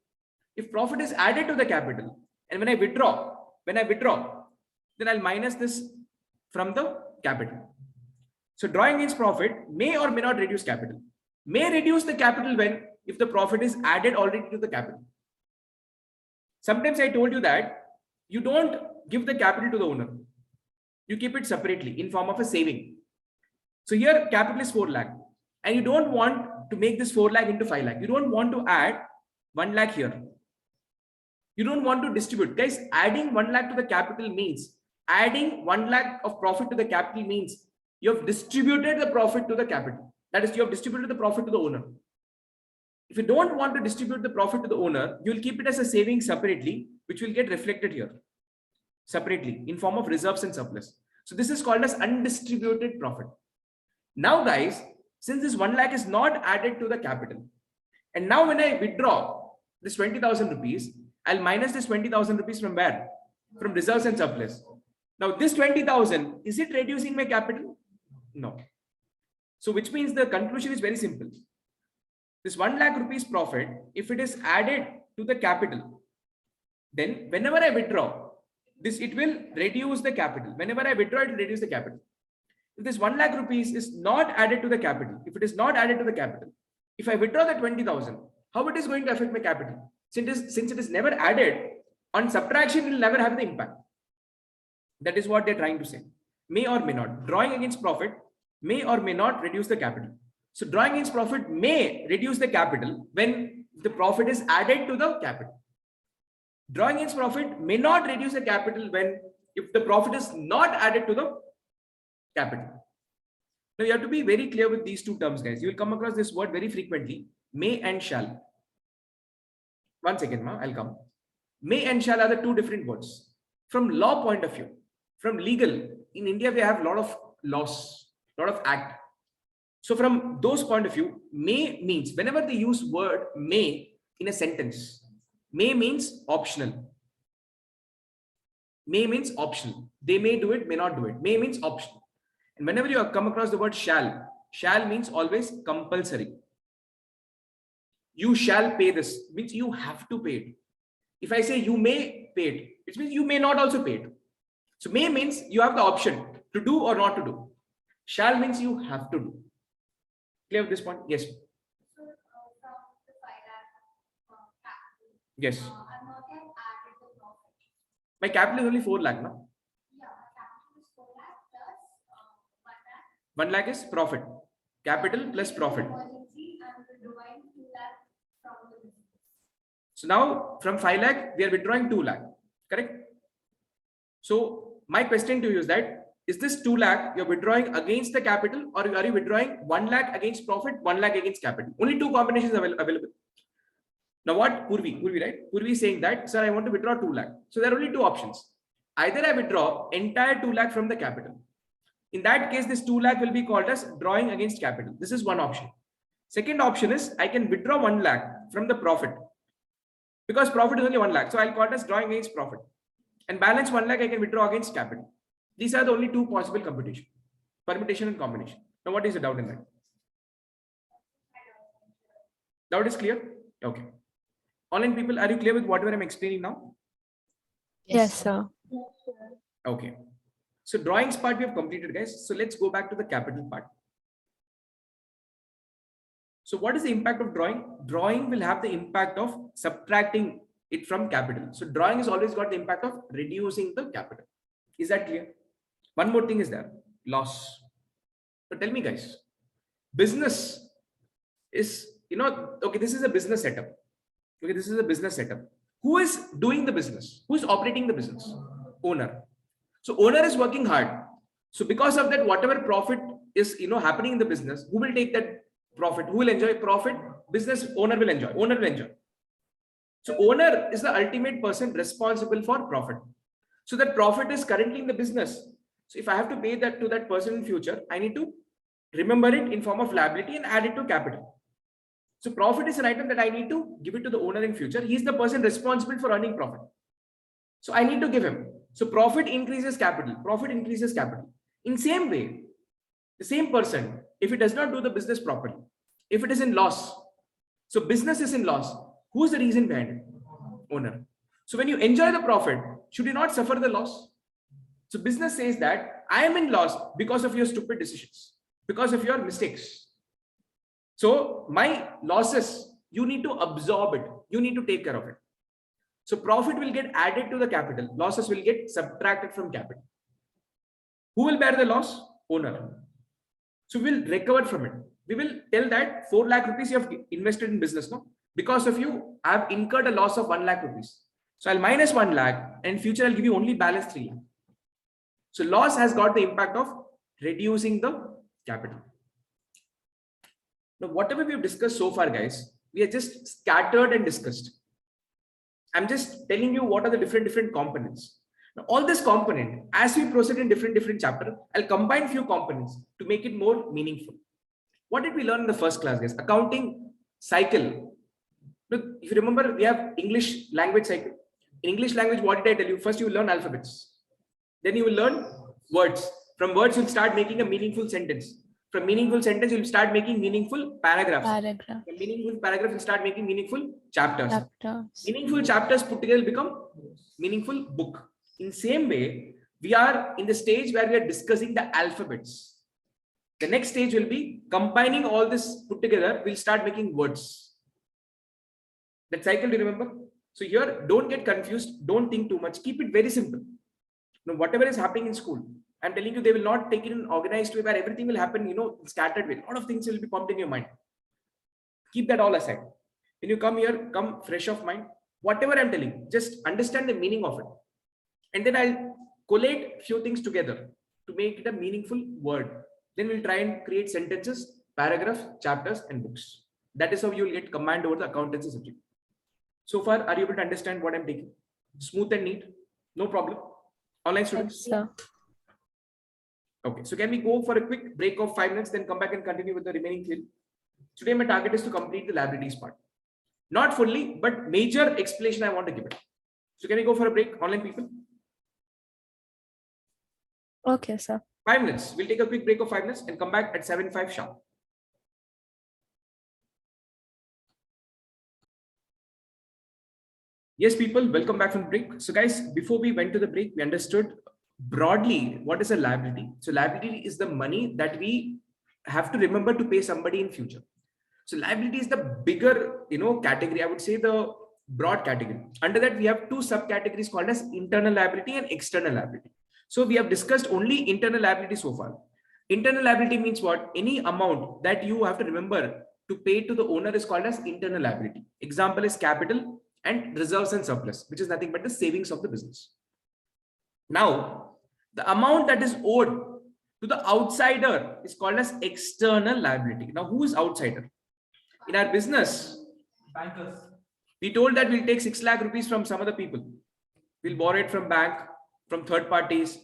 S1: If profit is added to the capital, and when I withdraw, then I'll minus this from the capital. So drawing against profit may or may not reduce capital. May reduce the capital when if the profit is added already to the capital. Sometimes I told you that you don't give the capital to the owner. You keep it separately in form of a saving. So here capital is 4 lakh and you don't want to make this 4 lakh into 5 lakh. You don't want to add 1 lakh here. You don't want to distribute. Guys, adding 1 lakh to the capital means adding 1 lakh of profit to the capital means you have distributed the profit to the capital. That is, you have distributed the profit to the owner. If you don't want to distribute the profit to the owner, you will keep it as a saving separately, which will get reflected here separately in form of reserves and surplus. So this is called as undistributed profit. Now guys, since this 1 lakh is not added to the capital, and now when I withdraw this 20,000 rupees, I'll minus this 20,000 rupees from where? From reserves and surplus. Now this 20,000, is it reducing my capital? No. So which means the conclusion is very simple. This 1 lakh rupees profit, if it is added to the capital, then whenever I withdraw, it will reduce the capital. Whenever I withdraw, it will reduce the capital. If this 1 lakh rupees is not added to the capital, if it is not added to the capital, if I withdraw the 20,000, how it is going to affect my capital? Since it is never added, on subtraction, it will never have the impact. That is what they're trying to say. May or may not. Drawing against profit may or may not reduce the capital. So drawing against profit may reduce the capital when the profit is added to the capital. Drawing against profit may not reduce the capital if the profit is not added to the capital. Now you have to be very clear with these two terms, guys. You will come across this word very frequently, may and shall. One second, I'll come. May and shall are the two different words. From law point of view, from legal, in India, we have a lot of laws, a lot of act. So from those point of view, may means whenever they use word may in a sentence, may means optional. May means optional. They may do it, may not do it. May means optional. And whenever you come across the word shall means always compulsory. You shall pay this, means you have to pay it. If I say you may pay it, it means you may not also pay it. So may means you have the option to do or not to do. Shall means you have to do. Clear with this point? Yes.
S5: So, from the 5 lakh capital,
S1: Yes.
S5: I'm not yet added the profit.
S1: My capital is only 4 lakh, no?
S5: Yeah, my capital is 4 lakh plus 1 lakh.
S1: 1 lakh is profit. Capital plus profit.
S5: Emergency, I'm withdrawing 2 lakh from the business.
S1: So now from 5 lakh, we are withdrawing 2 lakh. Correct? So my question to you is that, is this 2 lakh you're withdrawing against the capital, or are you withdrawing 1 lakh against profit, 1 lakh against capital? Only two combinations available. Now what Purvi, right? Purvi is saying that, sir, I want to withdraw 2 lakh. So there are only two options. Either I withdraw entire 2 lakh from the capital. In that case, this 2 lakh will be called as drawing against capital. This is one option. Second option is I can withdraw 1 lakh from the profit, because profit is only 1 lakh. So I'll call it as drawing against profit. And balance 1 lakh I can withdraw against capital. These are the only two possible permutation and combination. Now what is the doubt in that? Doubt is clear? Okay. Online people, are you clear with whatever I'm explaining now?
S2: Yes, sir.
S4: Yes, sir.
S1: Okay. So drawings part we have completed, guys. So let's go back to the capital part. So what is the impact of drawing? Drawing will have the impact of subtracting it from capital. So drawing has always got the impact of reducing the capital. Is that clear? One more thing is there, loss. So tell me, guys, business is, okay, this is a business setup. Okay, this is a business setup. Who is doing the business? Who is operating the business? Owner. So owner is working hard. So because of that, whatever profit is happening in the business, who will take that profit? Who will enjoy profit? Business owner will enjoy. Owner will enjoy. So owner is the ultimate person responsible for profit. So that profit is currently in the business. So if I have to pay that to that person in future, I need to remember it in form of liability and add it to capital. So profit is an item that I need to give it to the owner in future. He's the person responsible for earning profit. So I need to give him. So profit increases capital. Profit increases capital. In same way, the same person, if it does not do the business properly, if it is in loss, so business is in loss, who is the reason behind it? Owner. So when you enjoy the profit, should you not suffer the loss? So business says that I am in loss because of your stupid decisions, because of your mistakes. So my losses, you need to absorb it. You need to take care of it. So profit will get added to the capital. Losses will get subtracted from capital. Who will bear the loss? Owner. So we'll recover from it. We will tell that 4 lakh rupees you have invested in business. No, because of you, I have incurred a loss of 1 lakh rupees. So I'll minus 1 lakh and in future I'll give you only balance 3 lakh. So loss has got the impact of reducing the capital. Now, whatever we have discussed so far, guys, we are just scattered and discussed. I'm just telling you what are the different components. Now, all this component, as we proceed in different chapter, I'll combine few components to make it more meaningful. What did we learn in the first class, guys? Accounting cycle. Look, if you remember, we have English language cycle. In English language, what did I tell you? First, you will learn alphabets. Then you will learn words. From words, you'll start making a meaningful sentence. From meaningful sentence, you'll start making meaningful paragraphs. From meaningful paragraphs, you'll start making meaningful chapters. Meaningful chapters put together will become meaningful book. In same way, we are in the stage where we are discussing the alphabets. The next stage will be combining all this put together. We'll start making words. That cycle, do you remember? So here, don't get confused. Don't think too much. Keep it very simple. Now, whatever is happening in school, I'm telling you, they will not take it in an organized way where everything will happen, scattered way. A lot of things will be pumped in your mind. Keep that all aside. When you come here, come fresh of mind. Whatever I'm telling, just understand the meaning of it. And then I'll collate few things together to make it a meaningful word. Then we'll try and create sentences, paragraphs, chapters, and books. That is how you will get command over the accountancy subject. So far, are you able to understand what I'm taking? Smooth and neat? No problem. Online students?
S2: Yes, sir.
S1: Okay, so can we go for a quick break of 5 minutes, then come back and continue with the remaining theory? Today, my target is to complete the liabilities part. Not fully, but major explanation I want to give it. So can we go for a break, online people?
S2: Okay, sir.
S1: 5 minutes. We'll take a quick break of 5 minutes and come back at 7:05 sharp. Yes, people, welcome back from the break. So guys, before we went to the break, we understood broadly what is a liability. So liability is the money that we have to remember to pay somebody in future. So liability is the bigger, category. I would say the broad category. Under that, we have 2 subcategories called as internal liability and external liability. So we have discussed only internal liability so far. Internal liability means what? Any amount that you have to remember to pay to the owner is called as internal liability. Example is capital and reserves and surplus, which is nothing but the savings of the business. Now, the amount that is owed to the outsider is called as external liability. Now, who is outsider? In our business,
S3: Bankers.
S1: we told that we'll take 6 lakh rupees from some other people. We'll borrow it from bank, from third parties,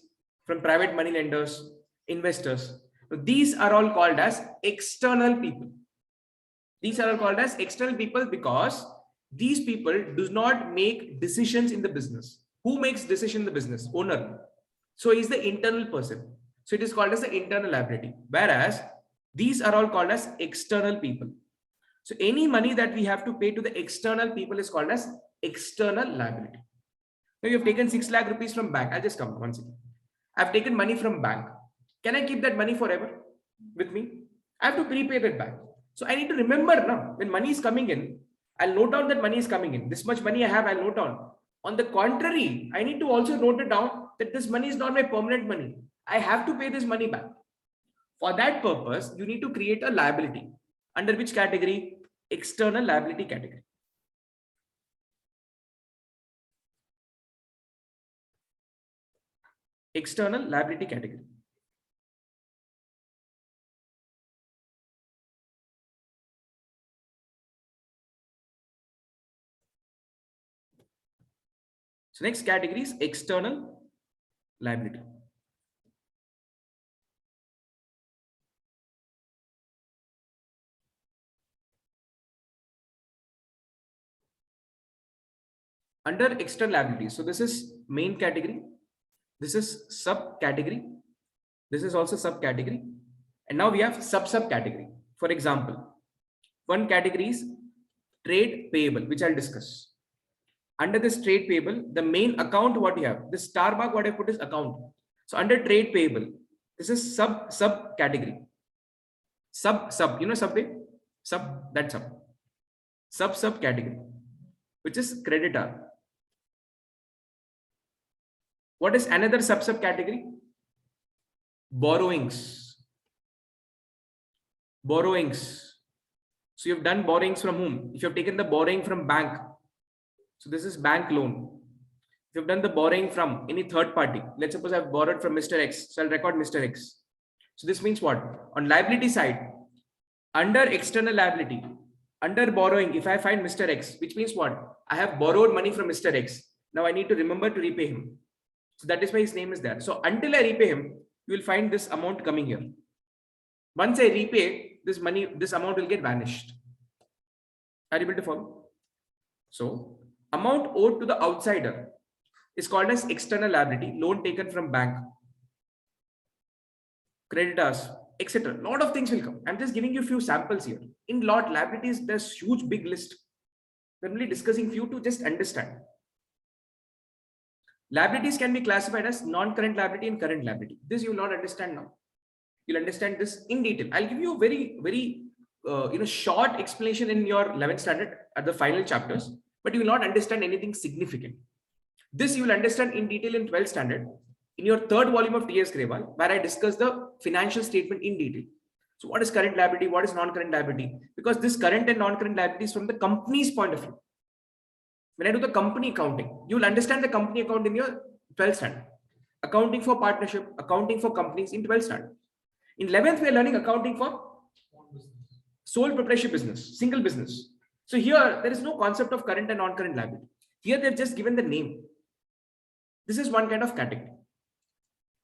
S1: from private money lenders, investors. So these are all called as external people. These are all called as external people because these people do not make decisions in the business. Who makes decision in the business? Owner. So he's the internal person. So it is called as the internal liability. Whereas these are all called as external people. So any money that we have to pay to the external people is called as external liability. Now you have taken 6 lakh rupees from bank. I'll just come once again. I've taken money from bank. Can I keep that money forever with me? I have to prepay that back. So I need to remember now when money is coming in, I'll note down that money is coming in. This much money I have, I'll note down. On the contrary, I need to also note it down that this money is not my permanent money. I have to pay this money back. For that purpose, you need to create a liability. Under which category? External liability category. External liability category. So next category is external liability. Under external liabilities, so this is main category, this is subcategory, this is also subcategory, and now we have subcategory. For example, one category is trade payable, which I'll discuss. Under this trade payable, the main account what you have, this star mark what I put is account. So under trade payable, this is subcategory. Sub, you know subway? That subcategory, which is creditor. What is another subcategory? Borrowings. So you've done borrowings from whom? If you've taken the borrowing from bank, so this is bank loan. If you've done the borrowing from any third party, let's suppose I've borrowed from Mr. X, so I'll record Mr. X. So this means what? On liability side, under external liability, under borrowing, if I find Mr. X, which means what? I have borrowed money from Mr. X. Now I need to remember to repay him. So that is why his name is there. So until I repay him, you will find this amount coming here. Once I repay this money, this amount will get vanished. Are you able to follow? So amount owed to the outsider is called as external liability, loan taken from bank, creditors, etc. Lot of things will come. I'm just giving you a few samples here. In lot liabilities, there's huge big list. We're only discussing few to just understand. Liabilities can be classified as non-current liability and current liability. This you will not understand now. You'll understand this in detail. I'll give you a very short explanation in your 11th standard at the final chapters, but you will not understand anything significant. This you will understand in detail in 12th standard in your third volume of T.S. Grewal, where I discuss the financial statement in detail. So what is current liability? What is non-current liability? Because this current and non-current liability is from the company's point of view. When I do the company accounting, you will understand the company account in your 12th standard. Accounting for partnership, accounting for companies in 12th standard. In 11th, we are learning accounting for sole proprietorship business, single business. So here, there is no concept of current and non-current liability. Here, they've just given the name. This is one kind of category.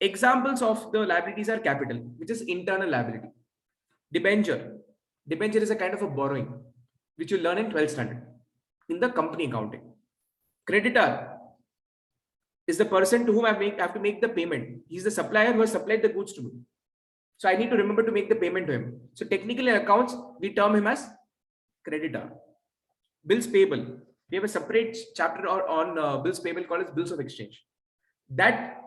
S1: Examples of the liabilities are capital, which is internal liability. Debenture. Debenture is a kind of a borrowing, which you learn in 12th standard in the company accounting. Creditor is the person to whom I have to make the payment. He's the supplier who has supplied the goods to me. So I need to remember to make the payment to him. So technically in accounts, we term him as creditor. Bills payable. We have a separate chapter on bills payable called as bills of exchange. That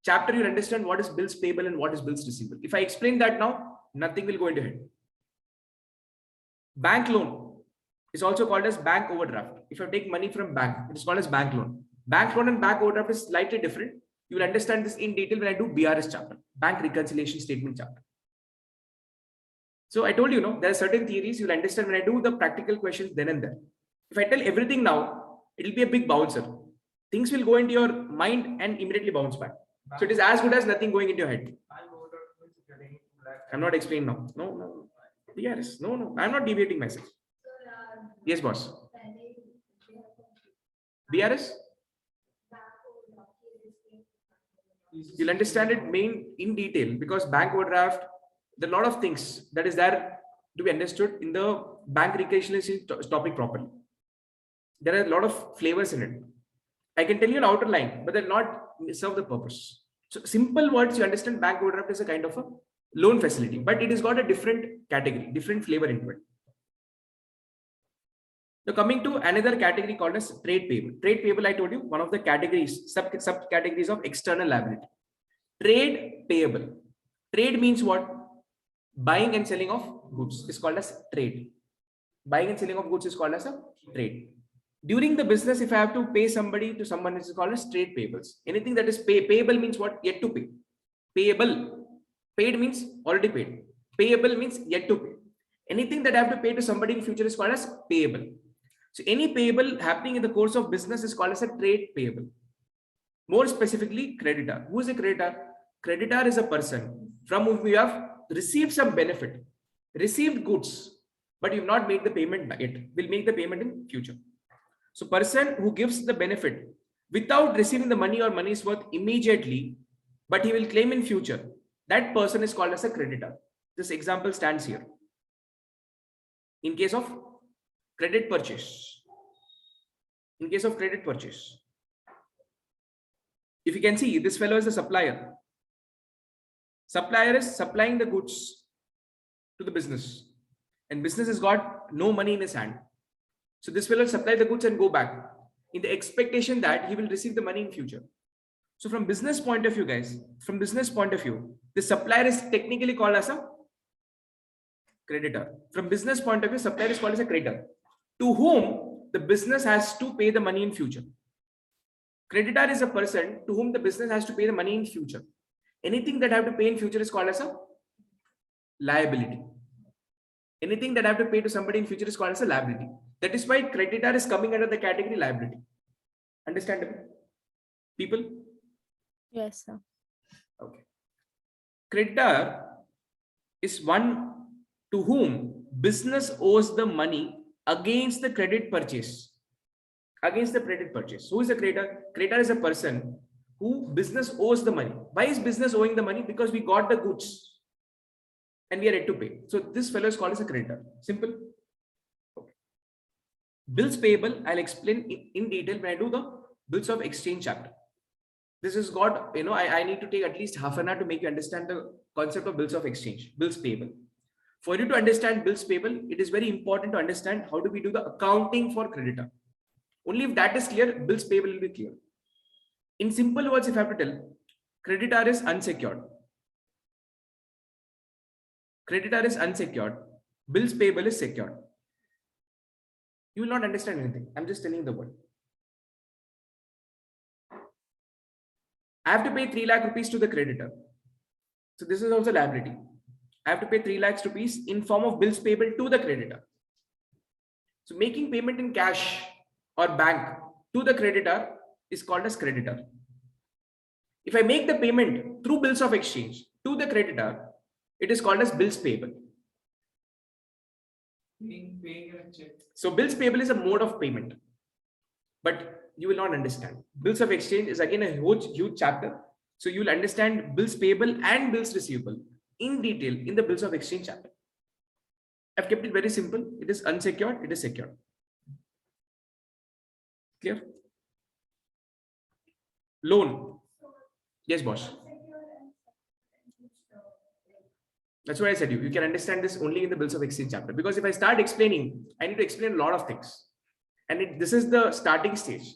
S1: chapter you'll understand what is bills payable and what is bills receivable. If I explain that now, nothing will go into head. Bank loan is also called as bank overdraft. If I take money from bank, it is called as bank loan. Bank loan and bank overdraft is slightly different. You will understand this in detail when I do BRS chapter, bank reconciliation statement chapter. So I told you, there are certain theories you'll understand when I do the practical questions then and there. If I tell everything now, it will be a big bouncer. Things will go into your mind and immediately bounce back. So it is as good as nothing going into your head. I'm not explaining now. No. BRS. No. I'm not deviating myself. Yes, boss. BRS? You'll understand it in detail because bank overdraft, there are a lot of things that is there to be understood in the bank reconciliation topic properly. There are a lot of flavors in it. I can tell you an outer line, but they'll not serve the purpose. So simple words, you understand bank overdraft is a kind of a loan facility, but it has got a different category, different flavor into it. Now coming to another category called as trade payable. Trade payable, I told you, one of the categories, subcategories of external liability. Trade payable. Trade means what? Buying and selling of goods is called as trade. Buying and selling of goods is called as a trade. During the business, if I have to pay somebody to someone, it's called as trade payables. Anything that is payable means what? Yet to pay. Payable. Paid means already paid. Payable means yet to pay. Anything that I have to pay to somebody in future is called as payable. So any payable happening in the course of business is called as a trade payable. More specifically, creditor. Who is a creditor? Creditor is a person from whom you have received some benefit, received goods, but you've not made the payment yet. Will make the payment in future. So person who gives the benefit without receiving the money or money's worth immediately, but he will claim in future, that person is called as a creditor. This example stands here. In case of credit purchase, if you can see, this fellow is a supplier. Supplier is supplying the goods to the business, and business has got no money in his hand. So this fellow will supply the goods and go back in the expectation that he will receive the money in future. So from business point of view, guys, the supplier is technically called as a creditor. From business point of view, supplier is called as a creditor, to whom the business has to pay the money in future. Creditor is a person to whom the business has to pay the money in future. Anything that I have to pay in future is called as a liability. Anything that I have to pay to somebody in future is called as a liability. That is why creditor is coming under the category liability. Understandable? People?
S2: Yes, sir.
S1: Okay. Creditor is one to whom business owes the money against the credit purchase. Who is a creditor? Creditor is a person who business owes the money. Why is business owing the money? Because we got the goods and we are yet to pay. So this fellow is called as a creditor. Simple. Okay. Bills payable, I'll explain in detail when I do the bills of exchange chapter. This has got, I need to take at least half an hour to make you understand the concept of bills of exchange, bills payable. For you to understand bills payable, it is very important to understand how do we do the accounting for creditor. Only if that is clear, bills payable will be clear. In simple words, if I have to tell, creditor is unsecured. Bills payable is secured. You will not understand anything. I'm just telling the word. I have to pay 3 lakh rupees to the creditor. So this is also liability. I have to pay 3 lakhs rupees in form of bills payable to the creditor. So making payment in cash or bank to the creditor is called as creditor. If I make the payment through bills of exchange to the creditor, it is called as bills payable.
S3: Paying a check.
S1: So bills payable is a mode of payment, but you will not understand. Bills of exchange is again a huge chapter. So you will understand bills payable and bills receivable in detail in the bills of exchange chapter. I've kept it very simple. It is unsecured, it is secured. Clear? Loan. Yes, boss. That's what I said. You can understand this only in the bills of exchange chapter, because if I start explaining, I need to explain a lot of things, and this is the starting stage.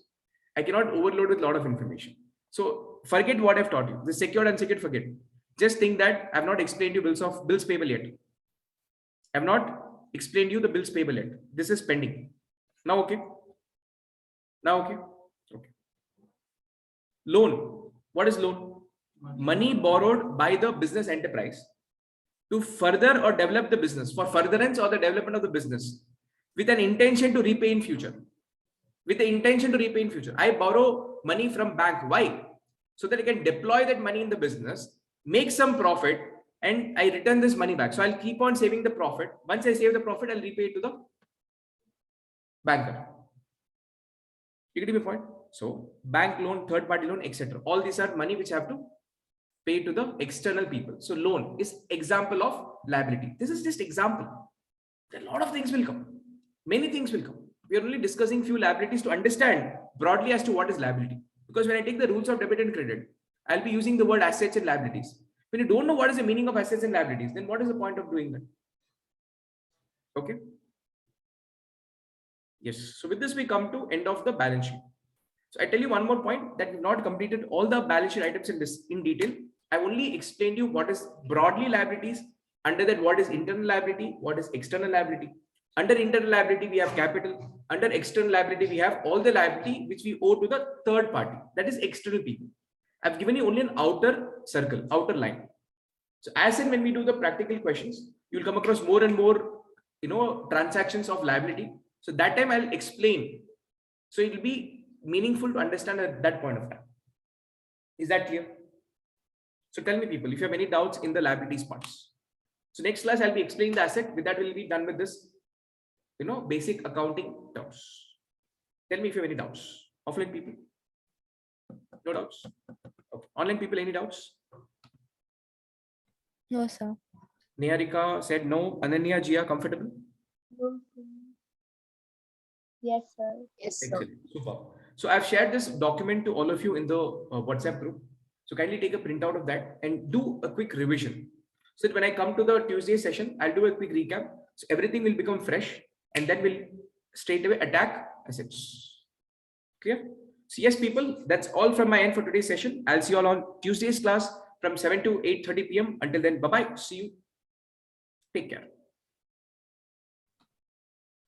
S1: I cannot overload with a lot of information. So forget what I've taught you. The secured, unsecured, forget. Just think that I've not explained you bills payable yet. I've not explained you the bills payable yet. This is pending. Now okay. Okay. Loan. What is loan? Money borrowed by the business enterprise to further or develop the business, for furtherance or the development of the business, with an intention to repay in future. I borrow money from bank. Why? So that I can deploy that money in the business, make some profit, and I return this money back. So I'll keep on saving the profit. Once I save the profit, I'll repay it to the banker. You get my point? So bank loan, third party loan, etc. All these are money which I have to pay to the external people. So loan is example of liability. This is just example. A lot of things will come. Many things will come. We are only discussing few liabilities to understand broadly as to what is liability. Because when I take the rules of debit and credit, I'll be using the word assets and liabilities. When you don't know what is the meaning of assets and liabilities, then what is the point of doing that? Okay. Yes. So with this, we come to end of the balance sheet. So I tell you one more point, that we've not completed all the balance sheet items in detail. I only explained you what is broadly liabilities. Under that, what is internal liability, what is external liability. Under internal liability, we have capital. Under external liability, we have all the liability which we owe to the third party, that is external people. I've given you only an outer circle, outer line. So as and when we do the practical questions, you'll come across more and more, transactions of liability. So that time I'll explain. So it will be meaningful to understand at that point of time. Is that clear? So tell me, people, if you have any doubts in the liabilities parts. So next class, I'll be explaining the asset. With that, we'll be done with this, basic accounting terms. Tell me if you have any doubts. Offline people? No doubts? Okay. Online people, any doubts?
S2: No, sir.
S1: Niharika said no. Ananya, Jia, comfortable?
S4: Yes, sir.
S2: Yes, sir.
S1: Excellent. Super. So I've shared this document to all of you in the WhatsApp group. So kindly take a printout of that and do a quick revision. So that when I come to the Tuesday session, I'll do a quick recap. So everything will become fresh, and then we'll straight away attack assets. Clear? So yes, people, that's all from my end for today's session. I'll see you all on Tuesday's class from 7 to 8:30 p.m. Until then, bye-bye. See you. Take care.